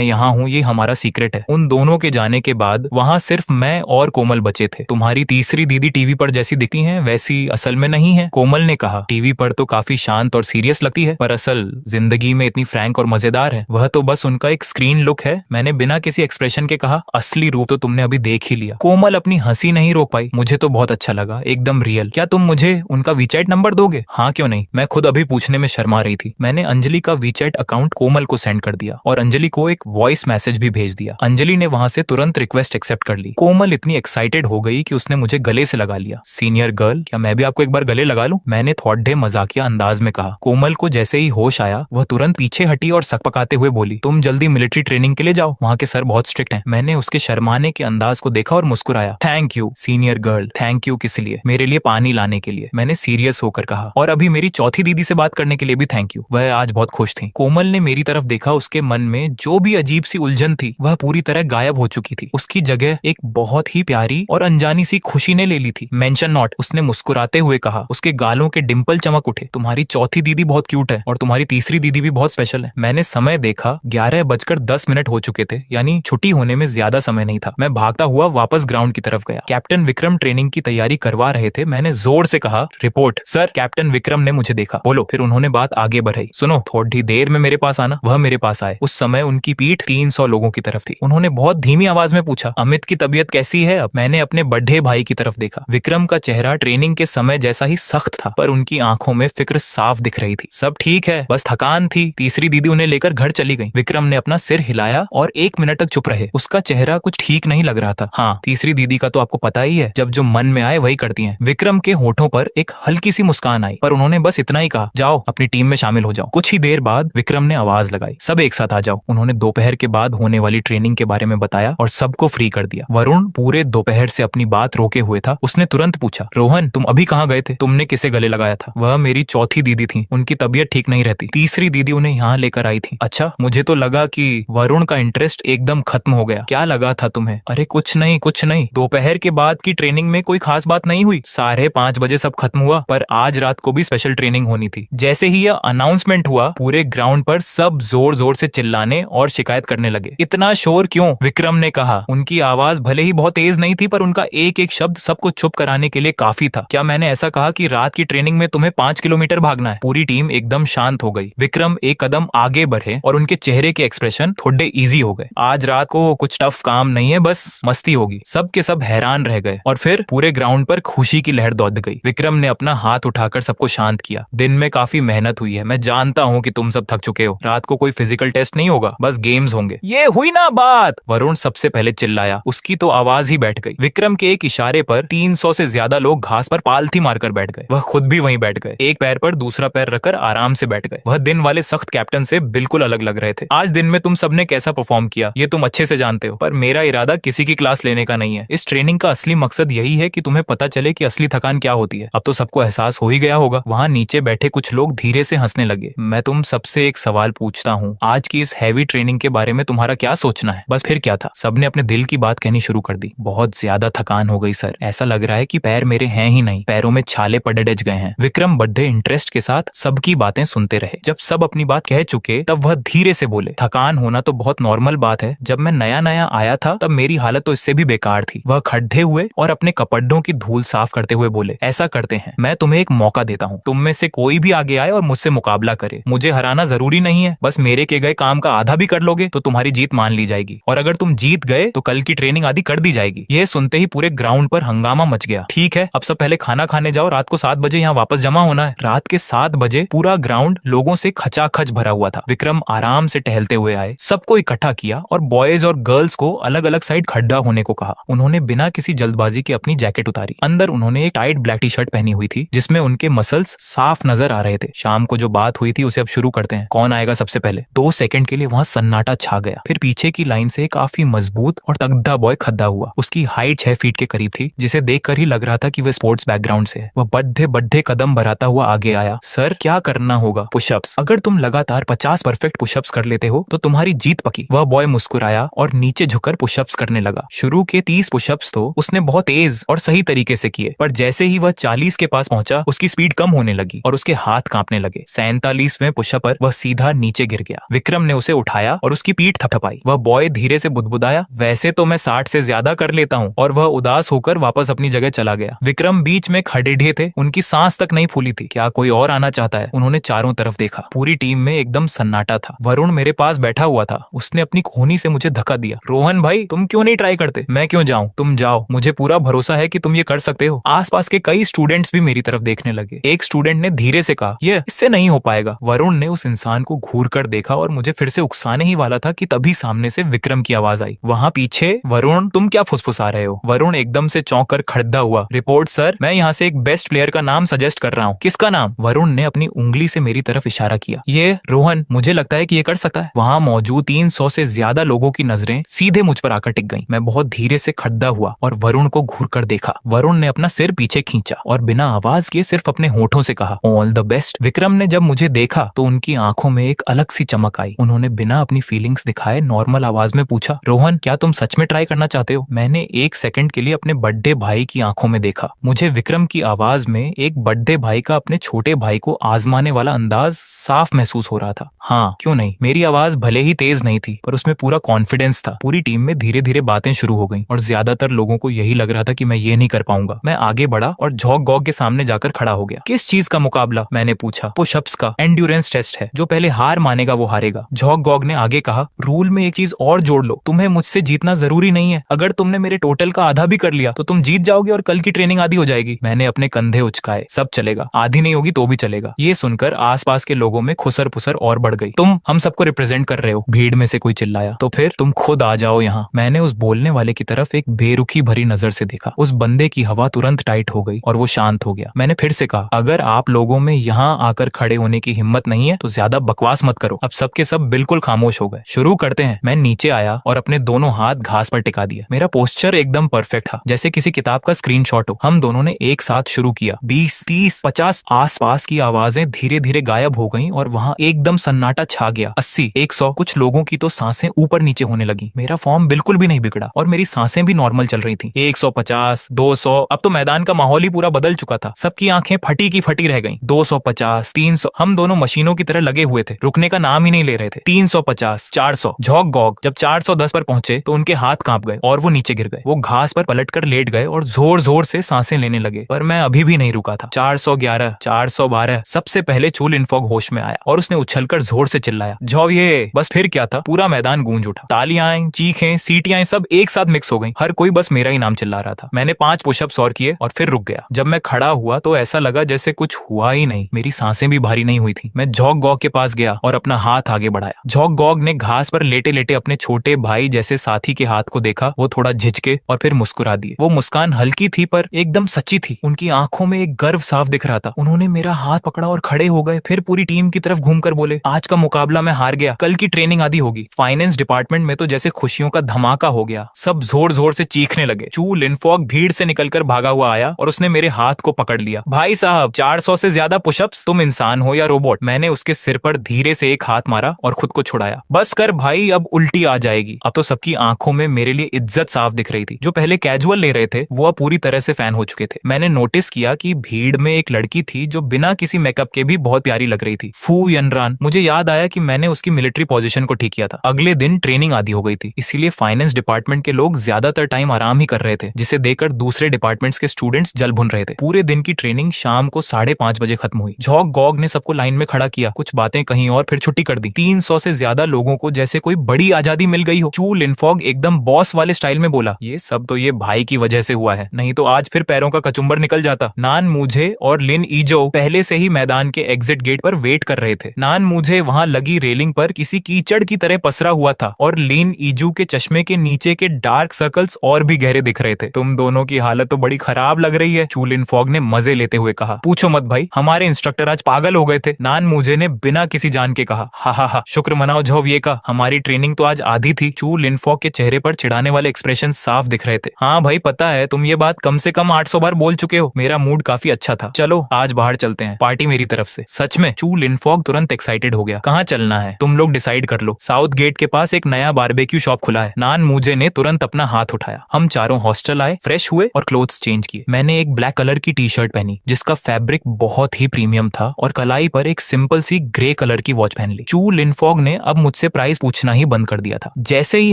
यहाँ हूँ, ये हमारा सीक्रेट है। उन दोनों के जाने के बाद वहाँ सिर्फ मैं और कोमल बचे थे। तुम्हारी तीसरी दीदी टीवी पर जैसी दिखती है वैसी असल में नहीं है, कोमल ने कहा। टीवी पर तो काफी शांत और सीरियस लगती है, पर असल जिंदगी में इतनी फ्रैंक और मजेदार है। वह तो बस उनका एक स्क्रीन लुक है। मैंने बिना किसी एक्सप्रेशन के कहा, असली रूप तो तुमने अभी देख ही लिया। कोमल अपनी हंसी नहीं रोक पाई। मुझे तो बहुत अच्छा लगा, एकदम रियल। क्या तुम मुझे उनका वीचैट नंबर दोगे? हाँ, क्यों नहीं। मैं खुद अभी पूछने में शर्मा रही थी। मैंने अंजलि का वीचैट अकाउंट कोमल को सेंड कर दिया और अंजलि को एक वॉइस मैसेज भी भेज दिया। अंजलि ने वहां से तुरंत रिक्वेस्ट एक्सेप्ट कर ली। कोमल इतनी एक्साइटेड हो गई कि उसने मुझे गले से लगा लिया। सीनियर गर्ल, क्या मैं भी आपको एक बार गले लगा लूं? मैंने थोड़े मजाकिया अंदाज में कहा। कोमल को जैसे ही होश आया वह तुरंत पीछे हटी और सकपकाते हुए बोली, तुम जल्दी मिलिट्री ट्रेनिंग के लिए जाओ, वहाँ के सर बहुत स्ट्रिक्ट हैं। मैंने उसके शर्माने के अंदाज को देखा और मुस्कुराया। Thank you senior girl. Thank you किस लिए? मेरे लिए पानी लाने के लिए, मैंने सीरियस होकर कहा। और अभी मेरी चौथी दीदी से बात करने के लिए भी थैंक यू, वह आज बहुत खुश थी। कोमल ने मेरी तरफ देखा। उसके मन में जो भी अजीब सी उलझन थी वह पूरी तरह गायब हो चुकी थी। उसकी जगह एक बहुत ही प्यारी और अनजानी सी खुशी ने ले ली थी। मेंशन नॉट, उसने मुस्कुराते हुए कहा। उसके गालों के डिंपल चमक उठे। तुम्हारी चौथी दीदी बहुत क्यूट है और तुम्हारी तीसरी दीदी भी बहुत स्पेशल है। मैंने समय देखा, 11:10 हो चुके थे, यानी छुट्टी होने में ज्यादा समय नहीं था। मैं भागता हुआ वापस ग्राउंड की तरफ गया। कैप्टन विक्रम ट्रेनिंग की तैयारी करवा रहे थे। मैंने जोर से कहा, रिपोर्ट सर। कैप्टन विक्रम ने मुझे देखा। बोलो। फिर उन्होंने बात आगे बढ़ाई। सुनो, थोड़ी देर में मेरे पास आना। वह मेरे पास आए। उस समय उनकी पीठ 300 लोगों की तरफ थी। उन्होंने बहुत धीमी आवाज में पूछा, अमित की तबीयत कैसी है अब? मैंने अपने बड़े भाई की तरफ देखा। विक्रम का चेहरा ट्रेनिंग के समय जैसा ही सख्त था, पर उनकी आंखों में फिक्र साफ दिख रही थी। सब ठीक है, बस थकान थी। तीसरी दीदी उन्हें लेकर घर चली गई। विक्रम ने अपना सिर हिलाया और 1 मिनट तक चुप रहे। उसका चेहरा कुछ ठीक नहीं लग रहा था। हाँ, तीसरी दीदी का तो आपको पता ही है, जब जो मन में आए वही करती हैं। विक्रम के होठों पर एक हल्की सी मुस्कान आई, पर उन्होंने बस इतना ही कहा, जाओ अपनी टीम में शामिल हो जाओ। कुछ ही देर बाद विक्रम ने आवाज लगाई, सब एक साथ आ जाओ। उन्होंने दोपहर के बाद होने वाली ट्रेनिंग के बारे में बताया और सबको फ्री कर दिया। वरुण पूरे दोपहर से अपनी बात रोके हुए था। उसने तुरंत पूछा, रोहन तुम अभी कहाँ गए थे? तुमने किसे गले लगाया था? वह मेरी चौथी दीदी थी, उनकी तबीयत ठीक नहीं रहती। तीसरी दीदी उन्हें यहाँ लेकर आई थी। अच्छा, मुझे तो लगा कि वरुण का इंटरेस्ट एकदम खत्म हो गया। क्या लगा था तुम्हें? अरे कुछ नहीं कुछ नहीं, दोपहर के बाद की ट्रेनिंग में कोई खास बात नहीं हुई। 5:30 बजे सब खत्म हुआ, पर आज रात को भी स्पेशल ट्रेनिंग होनी थी। जैसे ही यह अनाउंसमेंट हुआ, पूरे ग्राउंड पर सब जोर जोर से चिल्लाने और शिकायत करने लगे। इतना शोर क्यों? विक्रम ने कहा। उनकी आवाज भले ही बहुत तेज नहीं थी, पर उनका एक एक शब्द सबको चुप कराने के लिए काफी था। क्या मैंने ऐसा कहा कि रात की ट्रेनिंग में तुम्हें 5 किलोमीटर भागना है? पूरी टीम एकदम शांत हो गई। विक्रम एक कदम आगे बढ़े और उनके चेहरे के एक्सप्रेशन थोड़े इजी हो गए। आज रात को कुछ टफ काम नहीं है, बस मस्ती होगी। सब के सब हैरान रह गए और फिर पूरे ग्राउंड पर खुशी की लहर दौड़ गई। विक्रम ने अपना हाथ उठाकर सबको शांत किया। दिन में काफी मेहनत हुई है, मैं जानता हूँ कि तुम सब थक चुके हो। रात को कोई फिजिकल टेस्ट नहीं होगा, बस गेम्स होंगे। ये हुई ना बात? वरुण सबसे पहले चिल्लाया। उसकी तो आवाज ही बैठ गई। विक्रम के एक इशारे पर 300 से ज्यादा लोग घास पर पालथी मारकर बैठ गए। वह खुद भी वहीं बैठ गए। एक पैर पर दूसरा पैर रखकर आराम से बैठ गए। वह दिन वाले सख्त कैप्टन से बिल्कुल अलग लग रहे थे। आज दिन में तुम सबने कैसा परफॉर्म किया ये तुम अच्छे से जानते हो, पर मेरा इरादा किसी की क्लास लेने का नहीं है। इस ट्रेनिंग का असली मकसद यही है कि तुम्हें पता चले कि असली थकान क्या होती है। अब तो सबको एहसास हो ही गया होगा। वहाँ नीचे बैठे कुछ लोग धीरे से हंसने लगे। मैं तुम सबसे एक सवाल पूछता हूँ, आज की इस हैवी ट्रेनिंग के बारे में तुम्हारा क्या सोचना है? बस फिर क्या था, सबने अपने दिल की बात कहनी शुरू कर दी। बहुत ज्यादा थकान हो गई सर, ऐसा लग रहा है कि पैर मेरे हैं ही नहीं, पैरों में छाले पड़े गए हैं। विक्रम बड़े इंटरेस्ट के साथ सबकी बातें सुनते रहे। जब सब अपनी बात कह चुके तब वह धीरे से बोले, थकान होना तो बहुत नॉर्मल बात है। जब मैं नया नया आया था तब मेरी हालत तो इससे भी बेकार थी। वह खड्डे हुए और अपने कपड़ों की धूल साफ करते हुए बोले, ऐसा करते हैं, मैं तुम्हें एक मौका देता हूँ। तुम में से कोई भी आगे आए और मुझसे मुकाबला करे। मुझे हराना जरूरी नहीं है, बस मेरे के गए काम का आधा भी कर लोगे तो तुम्हारी जीत मान ली जाएगी, और अगर तुम जीत गए तो कल की ट्रेनिंग आदि कर दी जाएगी। यह सुनते ही पूरे ग्राउंड पर हंगामा मच गया। ठीक है, अब सब पहले खाना खाने जाओ, रात को 7 बजे यहाँ वापस जमा होना है। रात के 7 बजे पूरा ग्राउंड लोगों से खचाखच भरा हुआ था। विक्रम आराम से टहलते हुए आए, सबको इकट्ठा किया और बॉयज और गर्ल्स को अलग अलग साइड खड्डा होने को कहा। उन्होंने बिना किसी जल्दबाजी के अपनी जैकेट उतारी। अंदर उन्होंने एक टाइट ब्लैक टी शर्ट पहनी हुई थी जिसमें उनके मसल्स साफ नजर आ रहे थे। शाम को जो बात हुई थी उसे अब शुरू करते हैं, कौन आएगा सबसे पहले। 2 सेकंड के लिए वहां सन्नाटा छा गया। फिर पीछे की लाइन से काफी मजबूत और तगड़ा बॉय खड़ा हुआ। उसकी हाइट 6 फीट के करीब थी, जिसे देखकर ही लग रहा था कि वह स्पोर्ट्स बैकग्राउंड से है। वह बड़े बड़े कदम घबराता हुआ आगे आया। सर क्या करना होगा? पुशअप्स। अगर तुम लगातार 50 परफेक्ट पुशअप्स कर लेते हो तो तुम्हारी जीत पकी। वह बॉय मुस्कुराया और नीचे झुककर पुशअप्स करने लगा। शुरू के 30 पुशअप्स तो उसने बहुत तेज और सही तरीके से किए, पर जैसे ही वह 40 के पास पहुंचा उसकी स्पीड कम होने लगी और उसके हाथ कांपने लगे। 47वें पुशअप पर वह सीधा नीचे गिर गया। विक्रम ने उसे उठाया और उसकी पीठ थपथपाई। वह बॉय धीरे से बुदबुदाया, वैसे तो मैं 60 से ज्यादा कर लेता हूँ, और वह उदास होकर वापस अपनी जगह चला गया। विक्रम बीच में खड़े थे, उनकी सांस तक नहीं फूली थी। क्या कोई और आना चाहता है? उन्होंने चारों तरफ देखा। पूरी टीम में एकदम सन्नाटा था। वरुण मेरे पास बैठा हुआ था। उसने अपनी कोहनी से मुझे धक्का दिया। रोहन भाई, तुम क्यों नहीं ट्राई करते? मैं क्यों जाऊं? तुम जाओ, मुझे पूरा भरोसा है कि तुम ये कर सकते हो। आसपास के कई स्टूडेंट्स भी मेरी तरफ देखने लगे। एक स्टूडेंट ने धीरे से कहा, ये इससे नहीं हो पाएगा। वरुण ने उस इंसान को घूर कर देखा और मुझे फिर से उकसाने ही वाला था कि तभी सामने से विक्रम की आवाज आई। वहां पीछे, वरुण तुम क्या फुसफुसा रहे हो? वरुण एकदम से चौंक कर खड़ा हुआ। रिपोर्ट सर, मैं यहाँ से एक बेस्ट प्लेयर का नाम सजेस्ट कर रहा हूँ। किसका नाम? वरुण ने अपनी उंगली से मेरी तरफ इशारा किया। ये रोहन, मुझे लगता है कि ये कर सकता है। वहां मौजूद 300 से ज्यादा लोगों की नजरें सीधे मुझ पर आकर टिक गईं। मैं बहुत धीरे से खड़ा हुआ और वरुण को घूर कर देखा। वरुण ने अपना सिर पीछे खींचा और बिना आवाज किए सिर्फ अपने होठों से कहा, ऑल द बेस्ट। विक्रम ने जब मुझे देखा तो उनकी आंखों में एक अलग सी चमक आई। उन्होंने बिना अपनी फीलिंग्स दिखाए नॉर्मल आवाज में पूछा, रोहन क्या तुम सच में ट्राई करना चाहते हो? मैंने एक सेकंड के लिए अपने बड़े भाई की आंखों में देखा। मुझे विक्रम की आवाज में एक बड़े भाई का अपने छोटे भाई को आजमाने वाला अंदाज साफ महसूस हो रहा था। हाँ, क्यों नहीं। मेरी आवाज भले ही तेज नहीं थी, पर उसमें पूरा कॉन्फिडेंस था। पूरी टीम में धीरे धीरे बातें शुरू हो गईं और ज्यादातर लोगों को यही लग रहा था कि मैं ये नहीं कर पाऊंगा। मैं आगे बढ़ा और झोंक गॉग के सामने जाकर खड़ा हो गया। किस चीज का मुकाबला? मैंने पूछा। पुशअप्स का एंड्योरेंस टेस्ट है। जो पहले हार मानेगा वो हारेगा। झोंक गॉग ने आगे कहा, रूल में एक चीज और जोड़ लो, तुम्हें मुझसे जीतना जरूरी नहीं है। अगर तुमने मेरे टोटल का आधा भी कर लिया तो तुम जीत जाओगे और कल की ट्रेनिंग आधी हो जाएगी। मैंने अपने कंधे उचकाए। सब चलेगा, आधी नहीं होगी तो भी चलेगा। ये सुनकर आसपास के लोगों में खुसर पुसर और बढ़ गई। तुम हम सबको रिप्रेजेंट कर रहे हो, भीड़ में से कोई चिल्लाया। तो फिर तुम खुद आ जाओ यहाँ। मैंने उस बोलने वाले की तरफ एक बेरुखी भरी नजर से देखा। उस बंदे की हवा तुरंत टाइट हो गई और वो शांत हो गया। मैंने फिर से कहा, अगर आप लोगों में यहाँ आकर खड़े होने की हिम्मत नहीं है तो ज्यादा बकवास मत करो। अब सबके सब बिल्कुल खामोश हो गए। शुरू करते हैं। मैं नीचे आया और अपने दोनों हाथ घास पर टिका दिया। मेरा पोस्चर एकदम परफेक्ट था, जैसे किसी किताब का स्क्रीनशॉट हो। हम दोनों ने एक साथ शुरू किया। 20, 30, 50 आसपास की आवाजें धीरे धीरे गायब हो गईं और वहां एकदम सन्नाटा छा गया। 80, 100, कुछ लोगों की तो सांसें ऊपर नीचे होने लगी। मेरा फॉर्म बिल्कुल भी नहीं बिगड़ा और मेरी सांसें भी नॉर्मल चल रही थी। 150, 200, अब तो मैदान का माहौल ही पूरा बदल चुका था। सबकी आंखें फटी की फटी रह गईं। 250, 300, हम दोनों मशीनों की तरह लगे हुए थे, रुकने का नाम ही नहीं ले रहे थे। 350, 400। झोंक गॉग जब 410 पर पहुंचे तो उनके हाथ कांप गए और वो नीचे गिर गए। वो घास पर पलटकर लेट गए और जोर जोर से सांसें लेने लगे, पर मैं अभी भी नहीं रुका था। 411, 412, सबसे पहले चूल इनफॉग होश में आया और उसने उछलकर जोर से चिल्लाया, झोविये। बस फिर क्या था, पूरा मैदान गूंज उठा। तालियां, चीखें, सीटियां सब एक साथ मिक्स हो गईं। हर कोई बस मेरा ही नाम चिल्ला रहा था। मैंने 5 पुशअप्स और किए और फिर रुक गया। जब मैं खड़ा हुआ तो ऐसा लगा जैसे कुछ हुआ ही नहीं। मेरी सांसें भी भारी नहीं हुई थी। मैं झोंक गॉग के पास गया और अपना हाथ आगे बढ़ाया। झोंक गॉग ने घास पर लेटे लेटे अपने छोटे भाई जैसे साथी के हाथ को देखा। वो थोड़ा झिझके और फिर मुस्कुरा दिए। वो मुस्कान हल्की थी पर एकदम सच्ची थी। उनकी आंखों में एक गर्व साफ दिख रहा था। उन्होंने मेरा हाथ पकड़ा और खड़े हो गए। फिर पूरी टीम की तरफ घूमकर बोले, आज का मुकाबला मैं हार गया, कल की ट्रेनिंग आधी होगी। फाइनेंस डिपार्टमेंट में तो जैसे खुशियों का धमाका हो गया। सब जोर जोर से चीखने लगे। चू लिनफॉग भीड़ से निकलकर भागा हुआ आया और उसने मेरे हाथ को पकड़ लिया। भाई साहब, 400 से ज्यादा पुशअप्स, तुम इंसान हो या रोबोट? मैंने उसके सिर पर धीरे से एक हाथ मारा और खुद को छुड़ाया। बस कर भाई, अब उल्टी आ जाएगी। अब तो सबकी आंखों में मेरे लिए इज्जत साफ दिख रही थी। जो पहले कैजुअल ले रहे थे वो पूरी तरह से फैन हो चुके थे। मैंने नोटिस किया कि भीड़ में एक लड़की थी जो बिना किसी मेकअप के भी बहुत प्यारी लग रही थी, फू यनरान। मुझे याद आया कि मैंने उसकी मिलिट्री पोजीशन को ठीक किया था। अगले दिन ट्रेनिंग आधी हो गई थी, इसीलिए फाइनेंस डिपार्टमेंट के लोग ज्यादातर टाइम आराम ही कर रहे थे, जिसे देखकर दूसरे डिपार्टमेंट्स के स्टूडेंट्स जल भुन रहे थे। पूरे दिन की ट्रेनिंग शाम को 5:30 बजे खत्म हुई। झोंक गॉग ने सबको लाइन में खड़ा किया, कुछ बातें कहीं और फिर छुट्टी कर दी। 300 से ज्यादा लोगों को जैसे कोई बड़ी आजादी मिल गई हो। चू लिनफॉग एकदम बॉस वाले स्टाइल में बोला, ये सब तो ये भाई की वजह से हुआ है, नहीं तो आज फिर पैरों का कचुम्बर निकल जाता। नान मुझे और लिन ईजो पहले से ही मैदान के एग्जिट गेट पर वेट कर रहे थे। नान मुझे वहां लगी रेलिंग पर किसी कीचड़ की तरह पसरा हुआ था और लिन ईजू के चश्मे के नीचे के डार्क सर्कल्स और भी गहरे दिख रहे थे। तुम दोनों की हालत तो बड़ी खराब लग रही है, चू लिनफॉग ने मजे लेते हुए कहा। पूछो मत भाई, हमारे इंस्ट्रक्टर आज पागल हो गए थे, नान मुझे ने बिना किसी जान के कहा। हा हा हा, शुक्र मनाओ झोविये का, हमारी ट्रेनिंग तो आज आधी थी। चू लिनफॉग के चेहरे पर चिढ़ाने वाले एक्सप्रेशन साफ दिख रहे थे। हाँ भाई, पता है तुम ये बात कम से कम 800 बार बोल चुके हो। मेरा मूड काफी अच्छा था। चलो चलो आज बाहर चलते हैं, पार्टी मेरी तरफ से। सच में? चू लिनफॉग तुरंत एक्साइटेड हो गया। कहाँ चलना है? तुम लोग डिसाइड कर लो। साउथ गेट के पास एक नया बारबेक्यू शॉप खुला है। नान मूजे ने तुरंत अपना हाथ उठाया। हम चारों हॉस्टल आए, फ्रेश हुए और क्लोथ्स चेंज किए। मैंने एक ब्लैक कलर की टी शर्ट पहनी जिसका फैब्रिक बहुत ही प्रीमियम था और कलाई पर एक सिंपल सी ग्रे कलर की वॉच पहन ली। चू लिनफॉग ने अब मुझसे प्राइस पूछना ही बंद कर दिया था। जैसे ही